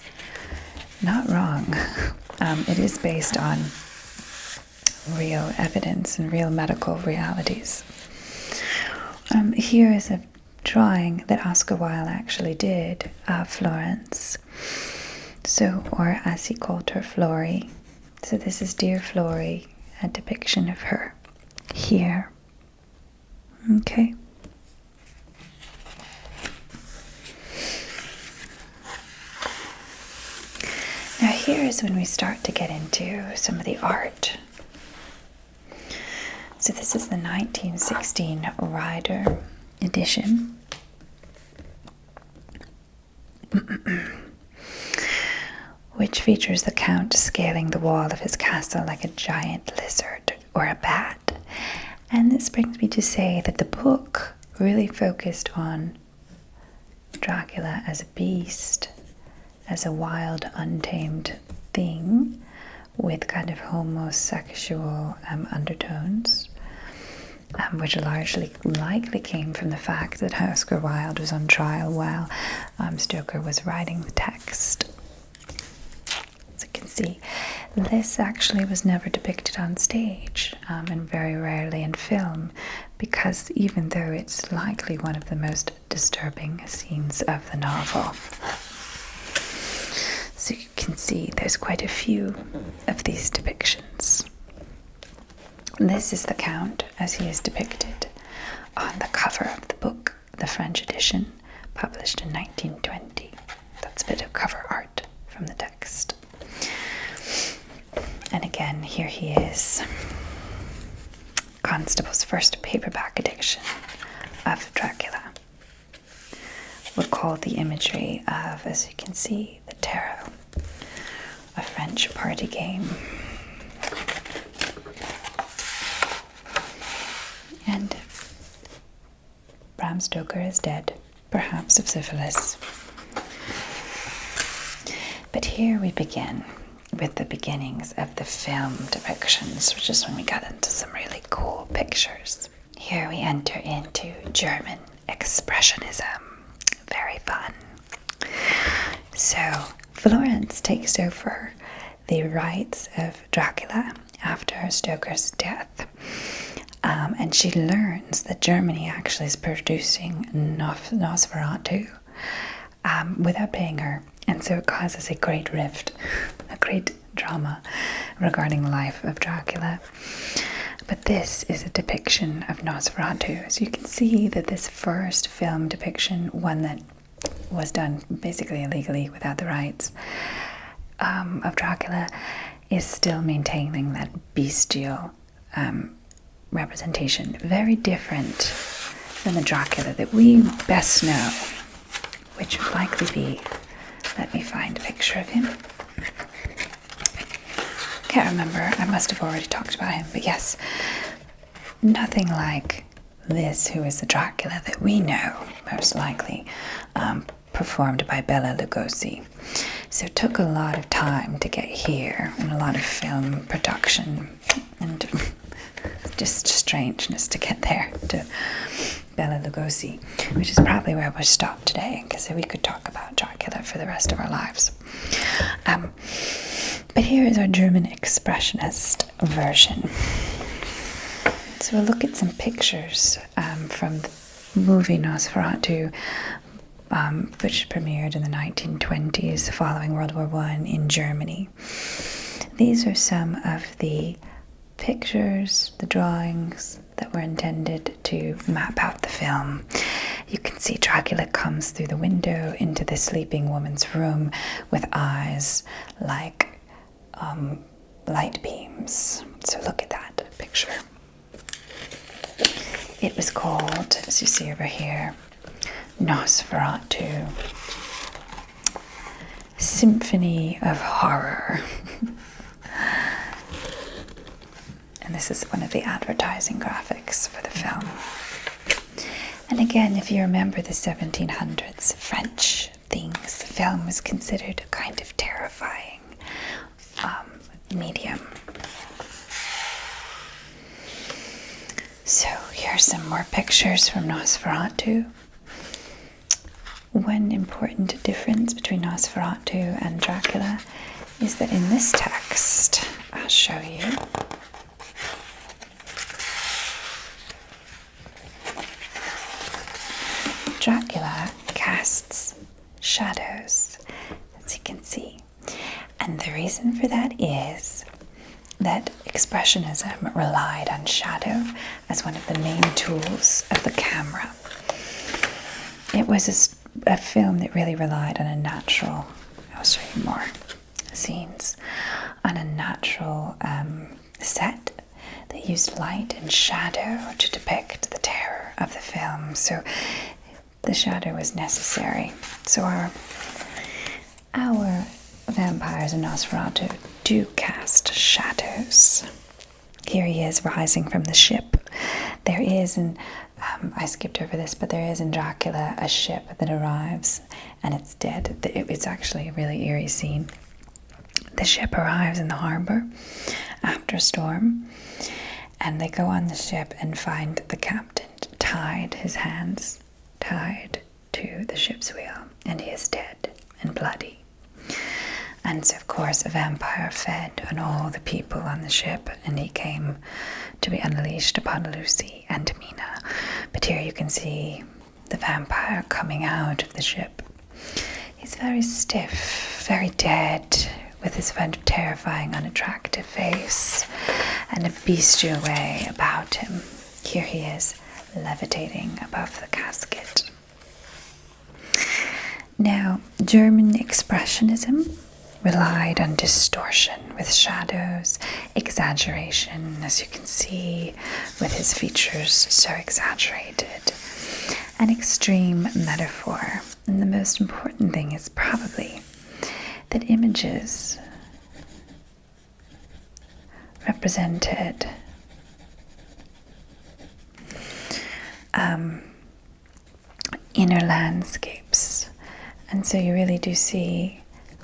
not wrong. It is based on real evidence and real medical realities. Here is a drawing that Oscar Wilde actually did of Florence. So, or as he called her, Flory. So this is Dear Flory, a depiction of her here. Okay. Now here is when we start to get into some of the art. So this is the 1916 Ryder edition. Which features the Count scaling the wall of his castle like a giant lizard or a bat. And this brings me to say that the book really focused on Dracula as a beast, as a wild, untamed thing with kind of homosexual undertones, which largely likely came from the fact that Oscar Wilde was on trial while Stoker was writing the text. See, This actually was never depicted on stage, and very rarely in film, because even though it's likely one of the most disturbing scenes of the novel. So you can see there's quite a few of these depictions. This is the Count as he is depicted on the cover of the book, the French edition, published in 1920. That's a bit of cover art from the text. And again, here he is. Constable's first paperback edition of Dracula. Recalled the imagery of, as you can see, the tarot, a French party game. And Bram Stoker is dead, perhaps of syphilis. But here we begin with the beginnings of the film depictions, which is when we got into some really cool pictures. Here we enter into German expressionism. Very fun. So Florence takes over the rights of Dracula after Stoker's death. And she learns that Germany actually is producing Nosferatu without paying her. And so it causes a great rift, a great drama regarding the life of Dracula. But this is a depiction of Nosferatu. So you can see that this first film depiction, one that was done basically illegally without the rights of Dracula, is still maintaining that bestial representation. Very different than the Dracula that we best know, which would likely be, let me find a picture of him. Can't remember, I must have already talked about him, but yes, nothing like this, who is the Dracula that we know, most likely, performed by Bela Lugosi. So it took a lot of time to get here, and a lot of film production, and just strangeness to get there to Bela Lugosi, which is probably where we'll stop today, because we could talk about Dracula for the rest of our lives. But here is our German expressionist version. So we'll look at some pictures from the movie Nosferatu, which premiered in the 1920s following World War I in Germany. These are some of the pictures, the drawings that were intended to map out the film. You can see Dracula comes through the window into the sleeping woman's room with eyes like light beams. So look at that picture. It was called, as you see over here, Nosferatu, Symphony of Horror. And this is one of the advertising graphics for the film. And again, if you remember the 1700s French things, the film was considered a kind of terrifying medium. So here's some more pictures from Nosferatu. One important difference between Nosferatu and Dracula is that in this text, I'll show you, Dracula casts shadows, as you can see. And the reason for that is that Expressionism relied on shadow as one of the main tools of the camera. It was a film that really relied on a natural, I'll show you more scenes, on a natural set that used light and shadow to depict the terror of the film. So the shadow was necessary. So our vampires in Nosferatu do cast shadows. Here he is rising from the ship. There is, I skipped over this, but there is in Dracula a ship that arrives and it's dead. It's actually a really eerie scene. The ship arrives in the harbor after a storm, and they go on the ship and find the captain tied, his hands tied to the ship's wheel, and he is dead and bloody. And so, of course, a vampire fed on all the people on the ship, and he came to be unleashed upon Lucy and Mina. But here you can see the vampire coming out of the ship. He's very stiff, very dead, with his kind of terrifying, unattractive face and a bestial way about him. Here he is, levitating above the casket. Now, German expressionism relied on distortion with shadows, exaggeration, as you can see, with his features so exaggerated, and extreme metaphor. And the most important thing is probably that images represented inner landscapes. And so you really do see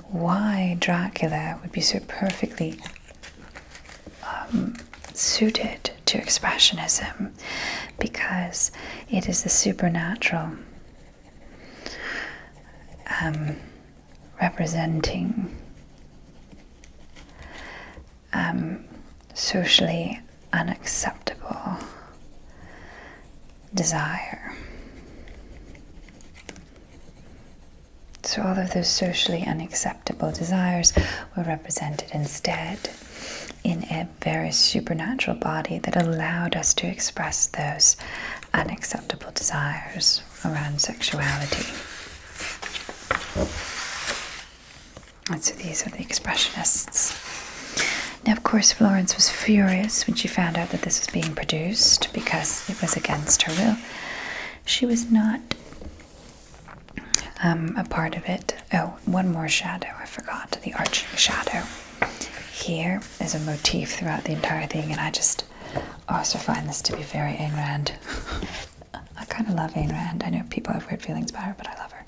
why Dracula would be so perfectly suited to expressionism, because it is the supernatural representing socially unacceptable desire. So all of those socially unacceptable desires were represented instead in a very supernatural body that allowed us to express those unacceptable desires around sexuality. And so these are the expressionists. Now, of course, Florence was furious when she found out that this was being produced, because it was against her will. She was not a part of it. Oh, one more shadow, I forgot, the arching shadow. Here is a motif throughout the entire thing, and I just also find this to be very Ayn Rand. I kind of love Ayn Rand. I know people have weird feelings about her, but I love her.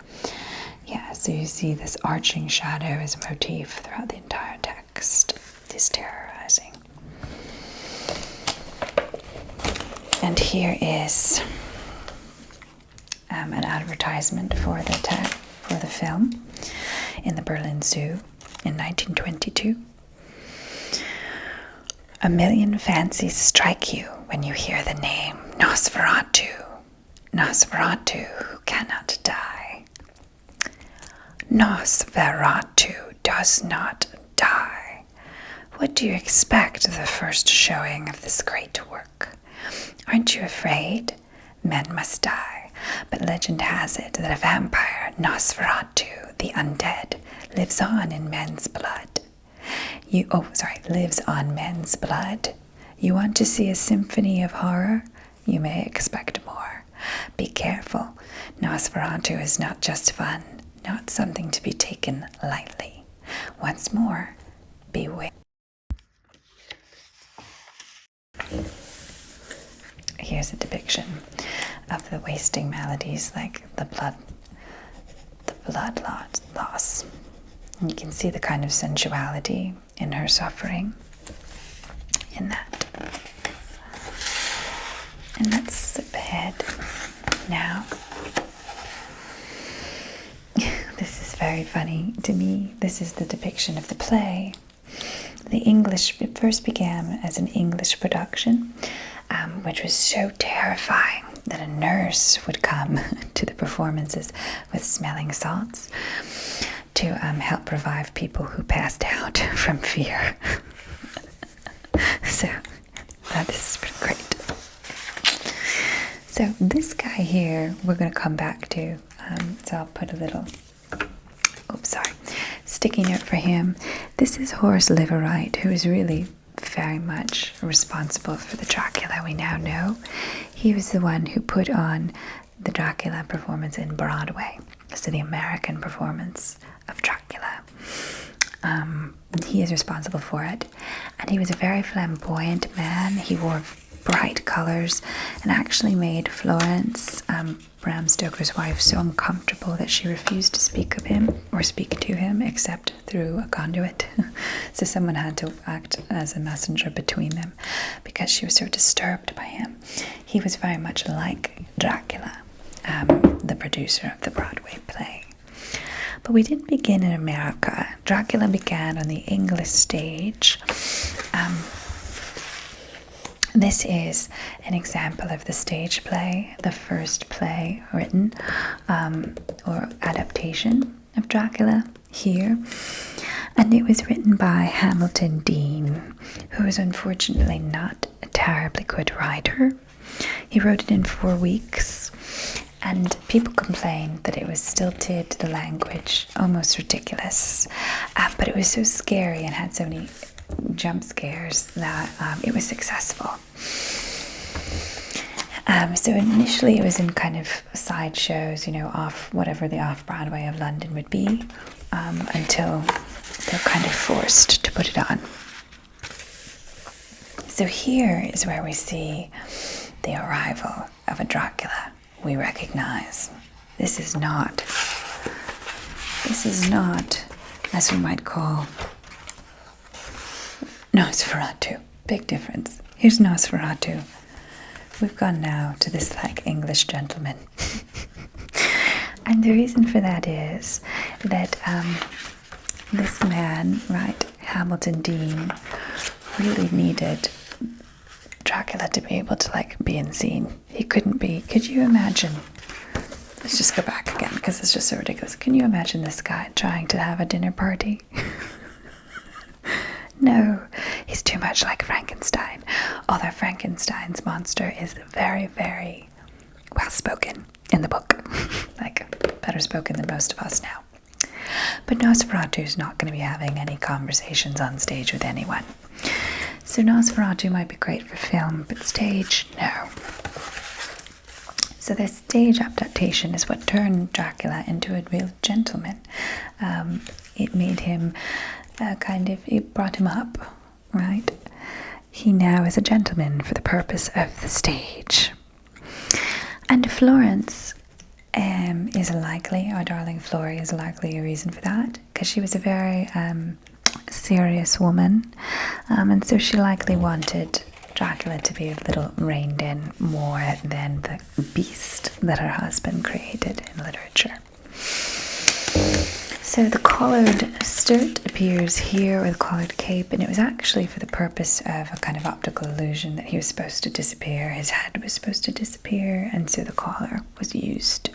Yeah, so you see this arching shadow as a motif throughout the entire text. It is terrorizing. And here is an advertisement for the film in the Berlin Zoo in 1922. A million fancies strike you when you hear the name Nosferatu. Nosferatu who cannot die. Nosferatu does not die. What do you expect of the first showing of this great work? Aren't you afraid? Men must die, but legend has it that a vampire, Nosferatu, the undead, lives on in men's blood. Lives on men's blood. You want to see a symphony of horror? You may expect more. Be careful. Nosferatu is not just fun, not something to be taken lightly. Once more, beware. Here's a depiction of the wasting maladies like the blood loss. And you can see the kind of sensuality in her suffering in that. And let's skip ahead now. This is very funny to me. This is the depiction of the play. It first began as an English production, which was so terrifying that a nurse would come to the performances with smelling salts to help revive people who passed out from fear. So that is pretty great. So this guy here, we're going to come back to. So I'll put a little, sticky note for him. This is Horace Liverite, who is really very much responsible for the Dracula we now know. He was the one who put on the Dracula performance in Broadway, so the American performance of Dracula. He is responsible for it, and he was a very flamboyant man. He wore bright colors and actually made Florence, Bram Stoker's wife, so uncomfortable that she refused to speak to him except through a conduit. So someone had to act as a messenger between them because she was so disturbed by him. He was very much like Dracula, the producer of the Broadway play. But we didn't begin in America. Dracula began on the English stage. This is an example of the stage play, the first play written or adaptation of Dracula here. And it was written by Hamilton Dean, who was unfortunately not a terribly good writer. He wrote it in 4 weeks, and people complained that it was stilted, the language almost ridiculous, but it was so scary and had so many jump scares that it was successful. So initially it was in kind of side shows, whatever the off-Broadway of London would be, until they're kind of forced to put it on. So here is where we see the arrival of a Dracula we recognize. This is not, as we might call, Nosferatu. Big difference. Here's Nosferatu. We've gone now to this English gentleman. And the reason for that is that this man, right, Hamilton Dean, really needed Dracula to be able to be in scene. He couldn't be. Could you imagine? Let's just go back again because it's just so ridiculous. Can you imagine this guy trying to have a dinner party? No, he's too much like Frankenstein. Although Frankenstein's monster is very, very well spoken in the book. Better spoken than most of us now. But Nosferatu's not going to be having any conversations on stage with anyone. So Nosferatu might be great for film, but stage, no. So the stage adaptation is what turned Dracula into a real gentleman. It made him it brought him up, right? He now is a gentleman for the purpose of the stage. And Florence is likely, our darling Florrie is likely a reason for that, because she was a very serious woman, and so she likely wanted Dracula to be a little reined in more than the beast that her husband created in literature. So the collared skirt appears here with a collared cape, and it was actually for the purpose of a kind of optical illusion that he was supposed to disappear, his head was supposed to disappear, and so the collar was used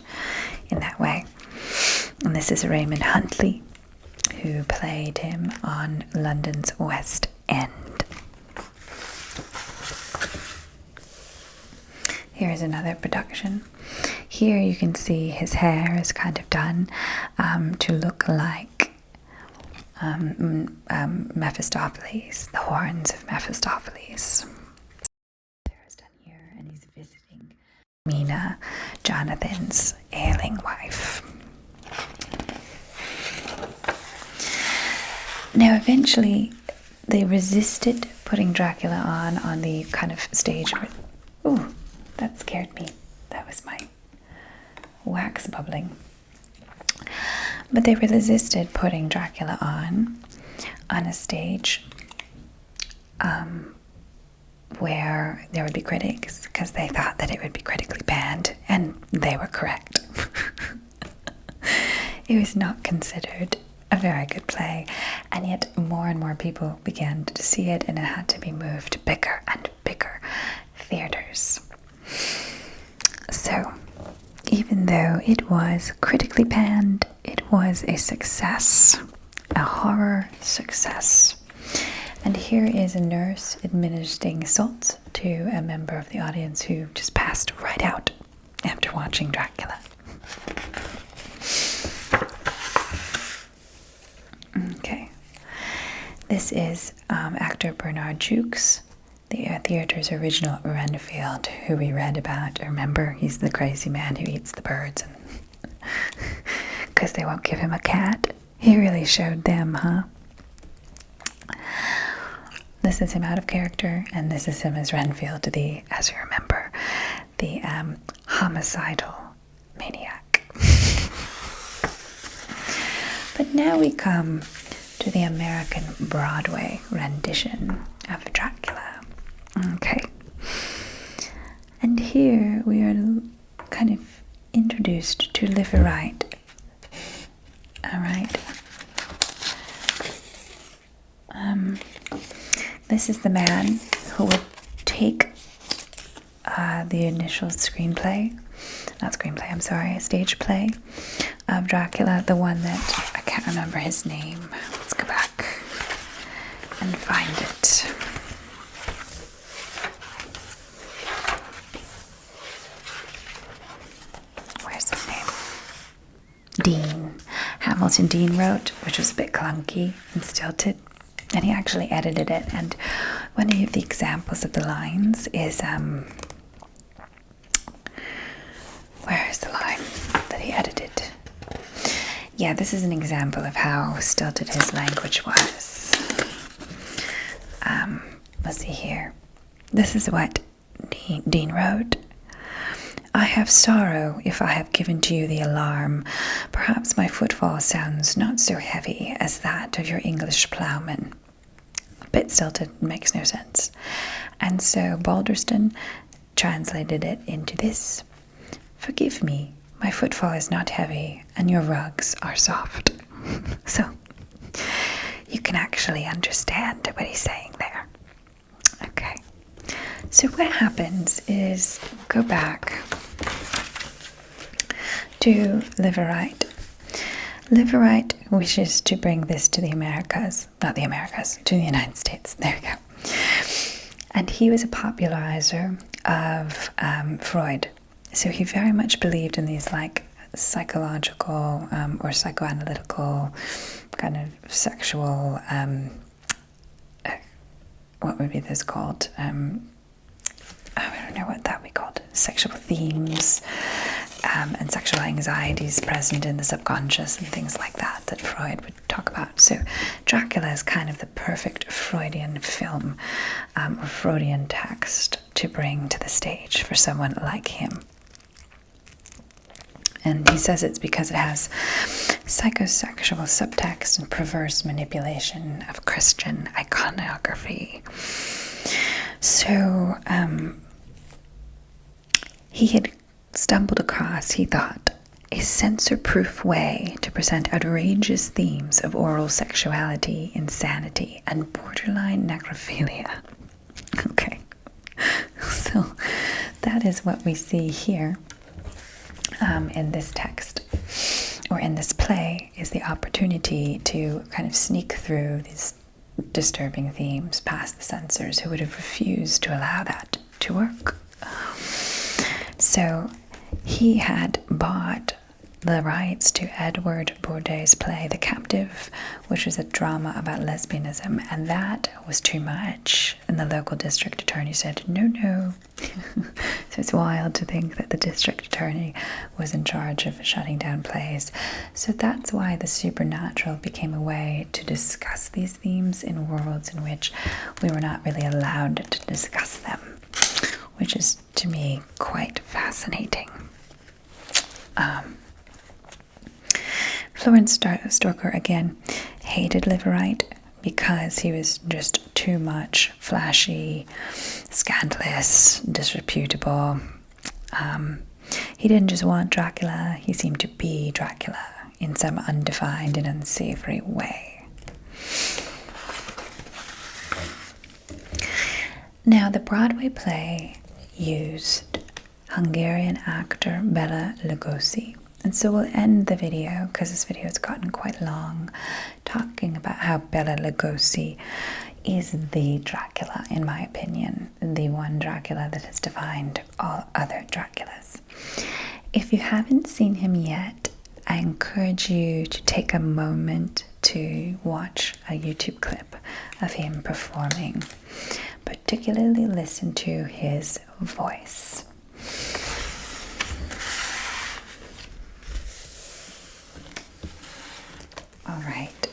in that way. And this is Raymond Huntley, who played him on London's West End. Here's another production. Here you can see his hair is kind of done to look like Mephistopheles, the horns of Mephistopheles. Hair is done here, and he's visiting Mina, Jonathan's ailing wife. Now, eventually, they resisted putting Dracula on the kind of stage. Ooh, that scared me. That was my wax bubbling. But they resisted putting Dracula on a stage where there would be critics, because they thought that it would be critically banned, and they were correct. It was not considered a very good play, and yet more and more people began to see it, and it had to be moved to bigger and bigger theaters. So, even though it was critically panned, it was a success, a horror success. And here is a nurse administering salts to a member of the audience who just passed right out after watching Dracula. Okay, this is actor Bernard Jukes, the theater's original Renfield, who we read about. Remember, he's the crazy man who eats the birds, and because they won't give him a cat. He really showed them, huh? This is him out of character, and this is him as Renfield, as you remember, the homicidal maniac. But now we come to the American Broadway rendition of Dracula. Okay. And here we are kind of introduced to Liv Wright, All right. This is the man who would take the initial stage play of Dracula, the one that I can't remember his name. Let's go back and find it. Where's his name? Dean. Hamilton Dean wrote, which was a bit clunky and stilted, and he actually edited it. And one of the examples of the lines is where is the line that he edited? Yeah, this is an example of how stilted his language was. Let's see here. This is what Dean wrote. I have sorrow if I have given to you the alarm. Perhaps my footfall sounds not so heavy as that of your English ploughman. A bit stilted, makes no sense. And so Balderston translated it into this. Forgive me, my footfall is not heavy, and your rugs are soft. So you can actually understand what he's saying there. Okay. So what happens is, go back to Liveright. Liveright wishes to bring this to the Americas, not the Americas, to the United States. There we go. And he was a popularizer of Freud. So he very much believed in these like psychological or psychoanalytical kind of sexual, what would be this called? I don't know what that would be called. Sexual themes and sexual anxieties present in the subconscious and things like that that Freud would talk about. So Dracula is kind of the perfect Freudian film or Freudian text to bring to the stage for someone like him. And he says it's because it has psychosexual subtext and perverse manipulation of Christian iconography. So he had stumbled across, he thought, a censor-proof way to present outrageous themes of oral sexuality, insanity, and borderline necrophilia. Okay, so that is what we see here. In this text or in this play is the opportunity to kind of sneak through these disturbing themes past the censors who would have refused to allow that to work. So he had bought the rights to Edward Bourdais' play The Captive, which was a drama about lesbianism, and that was too much. And the local district attorney said, no. So it's wild to think that the district attorney was in charge of shutting down plays. So that's why the supernatural became a way to discuss these themes in worlds in which we were not really allowed to discuss them, which is, to me, quite fascinating. Florence Stoker, again, hated Liveright because he was just too much, flashy, scandalous, disreputable. He didn't just want Dracula, he seemed to be Dracula in some undefined and unsavory way. Now, the Broadway play used Hungarian actor Bela Lugosi. And so we'll end the video, because this video has gotten quite long, talking about how Bela Lugosi is the Dracula, in my opinion, the one Dracula that has defined all other Draculas. If you haven't seen him yet, I encourage you to take a moment to watch a YouTube clip of him performing, particularly listen to his voice. All right,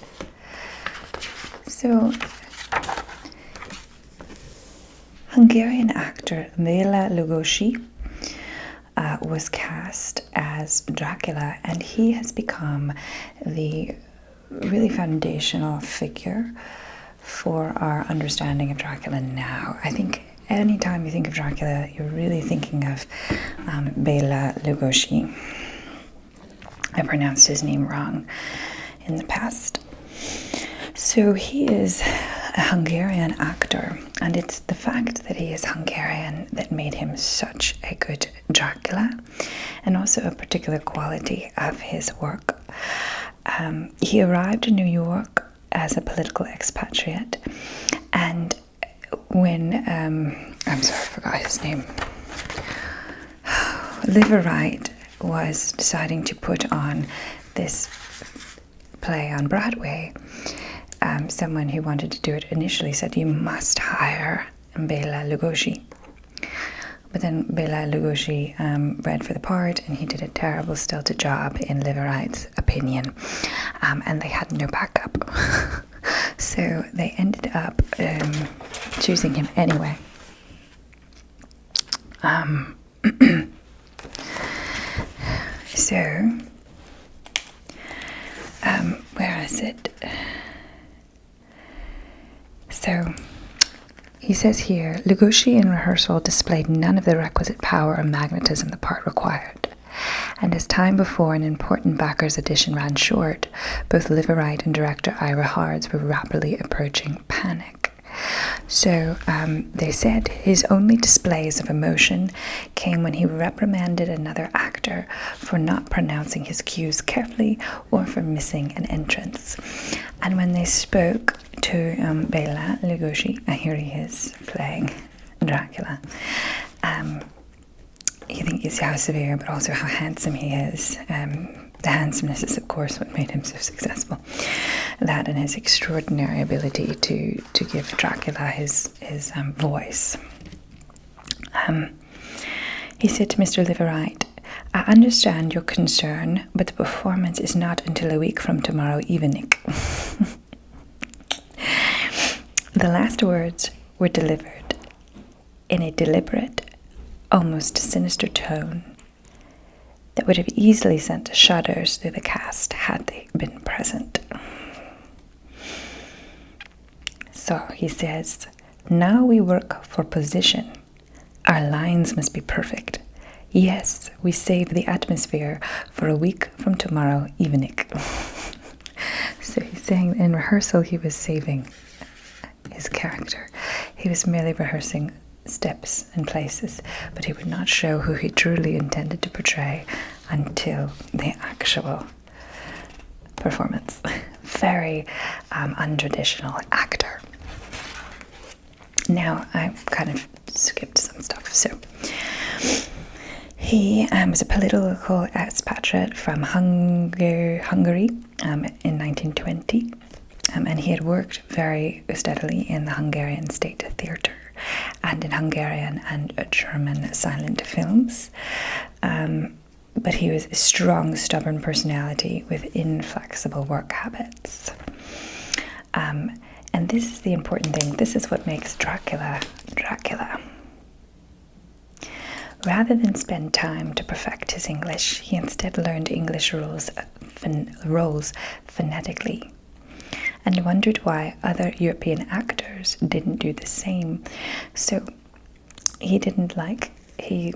so Hungarian actor Bela Lugosi was cast as Dracula, and he has become the really foundational figure for our understanding of Dracula now. I think anytime you think of Dracula, you're really thinking of Bela Lugosi. I pronounced his name wrong. in the past. So he is a Hungarian actor, and it's the fact that he is Hungarian that made him such a good Dracula, and also a particular quality of his work. He arrived in New York as a political expatriate, and when I'm sorry, I forgot his name. Liverite was deciding to put on this play on Broadway. Someone who wanted to do it initially said, "You must hire Bela Lugosi." But then Bela Lugosi read for the part, and he did a terrible, stilted job in Liverite's opinion, and they had no backup. So they ended up choosing him anyway. So, where is it? So, he says here, Lugosi in rehearsal displayed none of the requisite power or magnetism the part required. And as time before an important backers audition ran short, both Liverite and director Ira Hards were rapidly approaching panic. So they said his only displays of emotion came when he reprimanded another actor for not pronouncing his cues carefully or for missing an entrance. And when they spoke to Bela Lugosi, here he is playing Dracula, you think you see how severe but also how handsome he is. The handsomeness is, of course, what made him so successful. That and his extraordinary ability to give Dracula his voice. He said to Mr. Liverite, "I understand your concern, but the performance is not until a week from tomorrow evening." The last words were delivered in a deliberate, almost sinister tone that would have easily sent shudders through the cast had they been present. So he says, "Now we work for position. Our lines must be perfect. Yes, we save the atmosphere for a week from tomorrow evening." So he's saying in rehearsal he was saving his character. He was merely rehearsing steps and places, but he would not show who he truly intended to portray until the actual performance. Very untraditional actor. Now, I kind of skipped some stuff. So, he was a political expatriate from Hungary in 1920, and he had worked very steadily in the Hungarian State Theatre and in Hungarian and German silent films. But he was a strong, stubborn personality with inflexible work habits. And this is the important thing. This is what makes Dracula, Dracula. Rather than spend time to perfect his English, he instead learned English roles phonetically, and wondered why other European actors didn't do the same. So he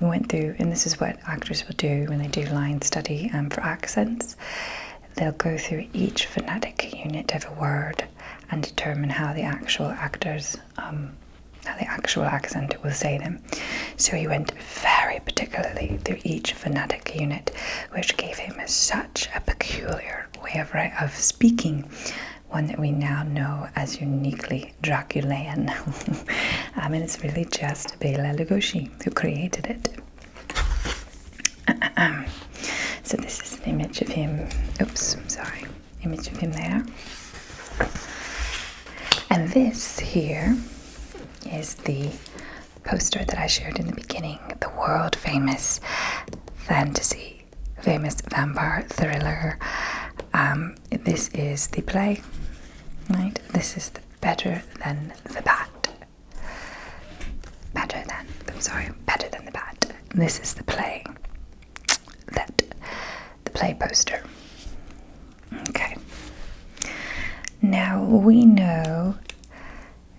went through, and this is what actors will do when they do line study for accents. They'll go through each phonetic unit of a word and determine how the actual accent will say them. So he went very particularly through each phonetic unit, which gave him such a peculiar way of speaking, one that we now know as uniquely Draculian. And it's really just Bela Lugosi who created it. So this is an image of him. Image of him there. And this here is the poster that I showed in the beginning, the world famous vampire thriller. This is the play, right? This is the Better Than the Bat. Better Than the Bat. This is the play. The play poster. Okay. Now we know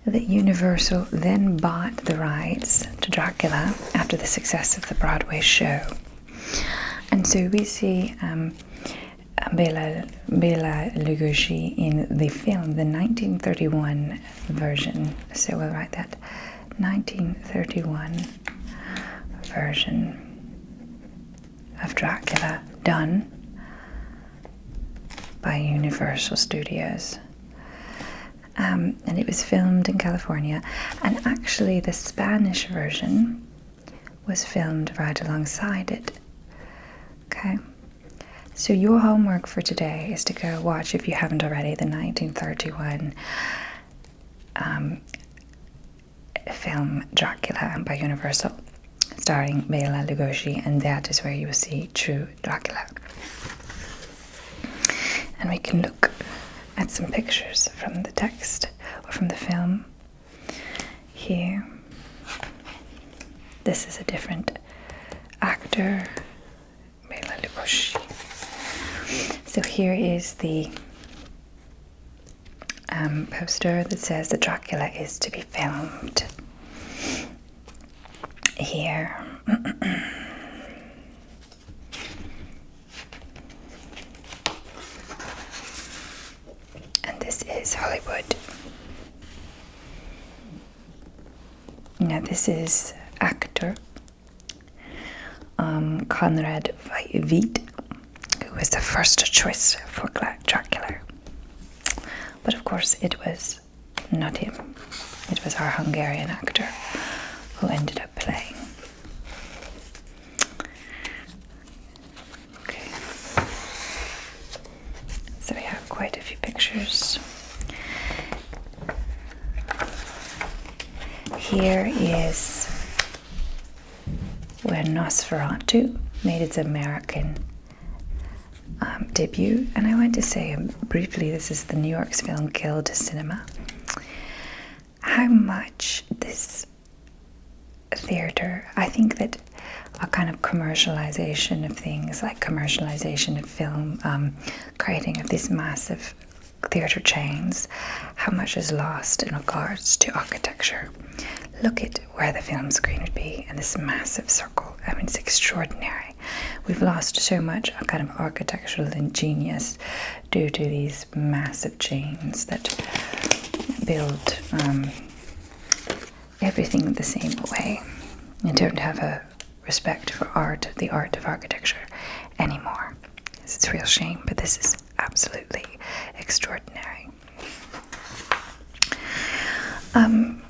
that Universal then bought the rights to Dracula after the success of the Broadway show. And so we see Bela Lugosi in the film, the 1931 version. So we'll write that 1931 version of Dracula, done by Universal Studios. And it was filmed in California, and actually the Spanish version was filmed right alongside it. Okay, so your homework for today is to go watch, if you haven't already, the 1931 film Dracula by Universal, starring Bela Lugosi, and that is where you will see true Dracula. And we can look at some pictures from the text or from the film here. This is a different actor, Bela Lugosi. So here is the poster that says that Dracula is to be filmed here. And this is Hollywood. Now this is actor Conrad Veidt, who was the first choice for Dracula. But of course it was not him. It was our Hungarian actor who ended up playing. Okay. So we have quite a few pictures. Here is where Nosferatu made its American debut, and I want to say briefly, this is the New York's film Killed Cinema. How much this theatre, I think that a kind of commercialization of things, like commercialization of film, creating of these massive theatre chains, how much is lost in regards to architecture. Look at where the film screen would be in this massive circle. I mean, it's extraordinary. We've lost so much kind of architectural genius due to these massive chains that build everything the same way and don't have a respect for art, the art of architecture anymore. It's a real shame, but this is absolutely extraordinary.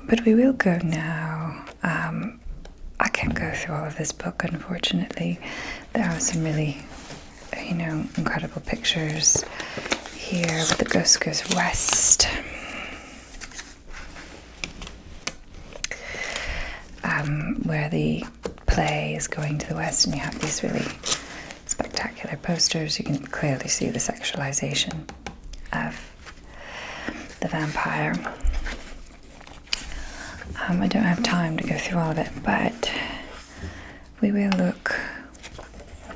But we will go now. I can't go through all of this book, unfortunately. There are some really, incredible pictures here with The Ghost Goes West. Where the play is going to the west, and you have these really spectacular posters. You can clearly see the sexualization of the vampire. I don't have time to go through all of it, but we will look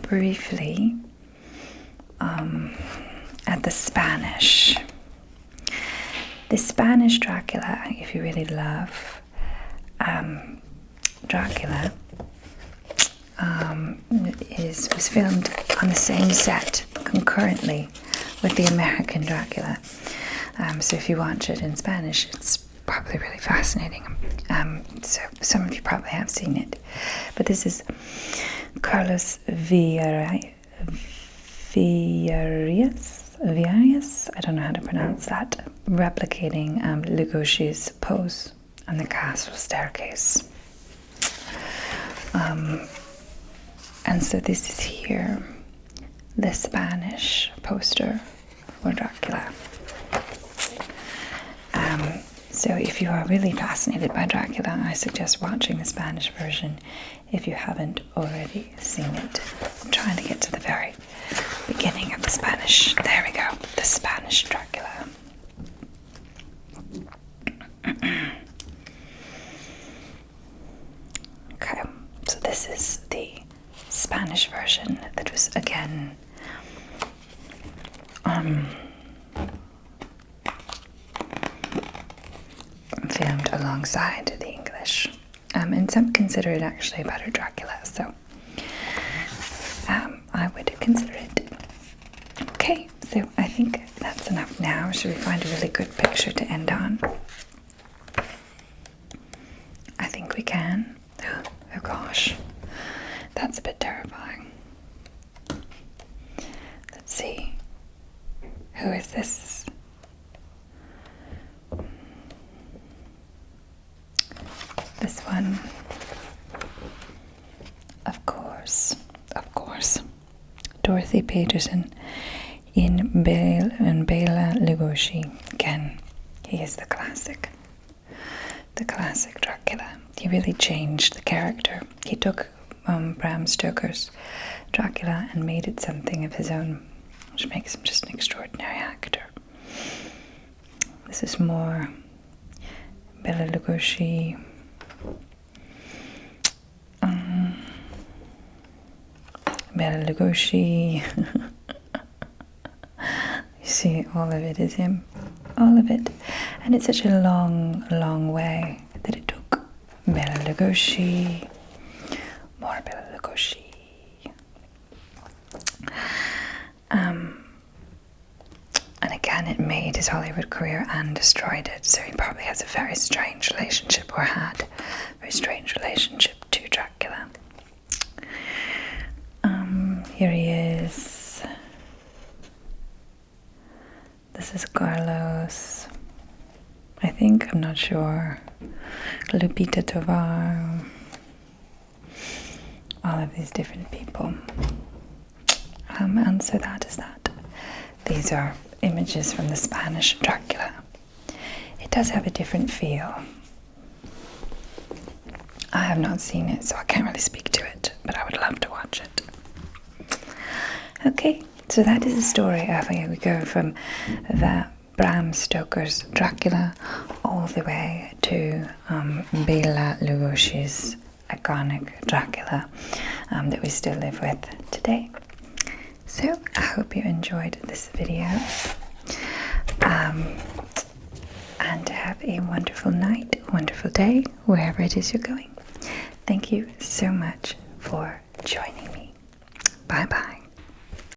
briefly at the Spanish. The Spanish Dracula, if you really love Dracula, was filmed on the same set concurrently with the American Dracula. So if you watch it in Spanish, it's probably really fascinating. So some of you probably have seen it. But this is Carlos Villarreal, I don't know how to pronounce that, replicating Lugosi's pose on the castle staircase. And so this is here, the Spanish poster for Dracula. So if you are really fascinated by Dracula, I suggest watching the Spanish version if you haven't already seen it. I'm trying to get to the very beginning of the Spanish. There we go, the Spanish Dracula. Okay, so this is the Spanish version that was again filmed alongside the English, and some consider it actually a better Dracula, so I would consider it. Okay, enough now. Should we find a really good picture to end on? I think we can. Oh gosh, that's a bit terrifying. Let's see. Who is this? This one. Of course. Dorothy Peterson in Bela Lugosi. Again, he is the classic Dracula. He really changed the character. He took Bram Stoker's Dracula and made it something of his own, which makes him just an extraordinary actor. This is more Bela Lugosi. Bela Lugosi. You see, all of it is him. All of it. And it's such a long way that it took Bela Lugosi, more Bela Lugosi. And again, it made his Hollywood career and destroyed it. So he probably has a very strange relationship, or had a very strange relationship to Dracula. Here he is. This is Carlos. I think, I'm not sure. Lupita Tovar. All of these different people. And so that is that. These are images from the Spanish Dracula. It does have a different feel. I have not seen it, so I can't really speak to it, but I would love to watch it. Okay, so that is the story of we go from the Bram Stoker's Dracula all the way to Bela Lugosi's iconic Dracula that we still live with today. So I hope you enjoyed this video, and have a wonderful night, wonderful day, wherever it is you're going. Thank you so much for joining me. Bye bye.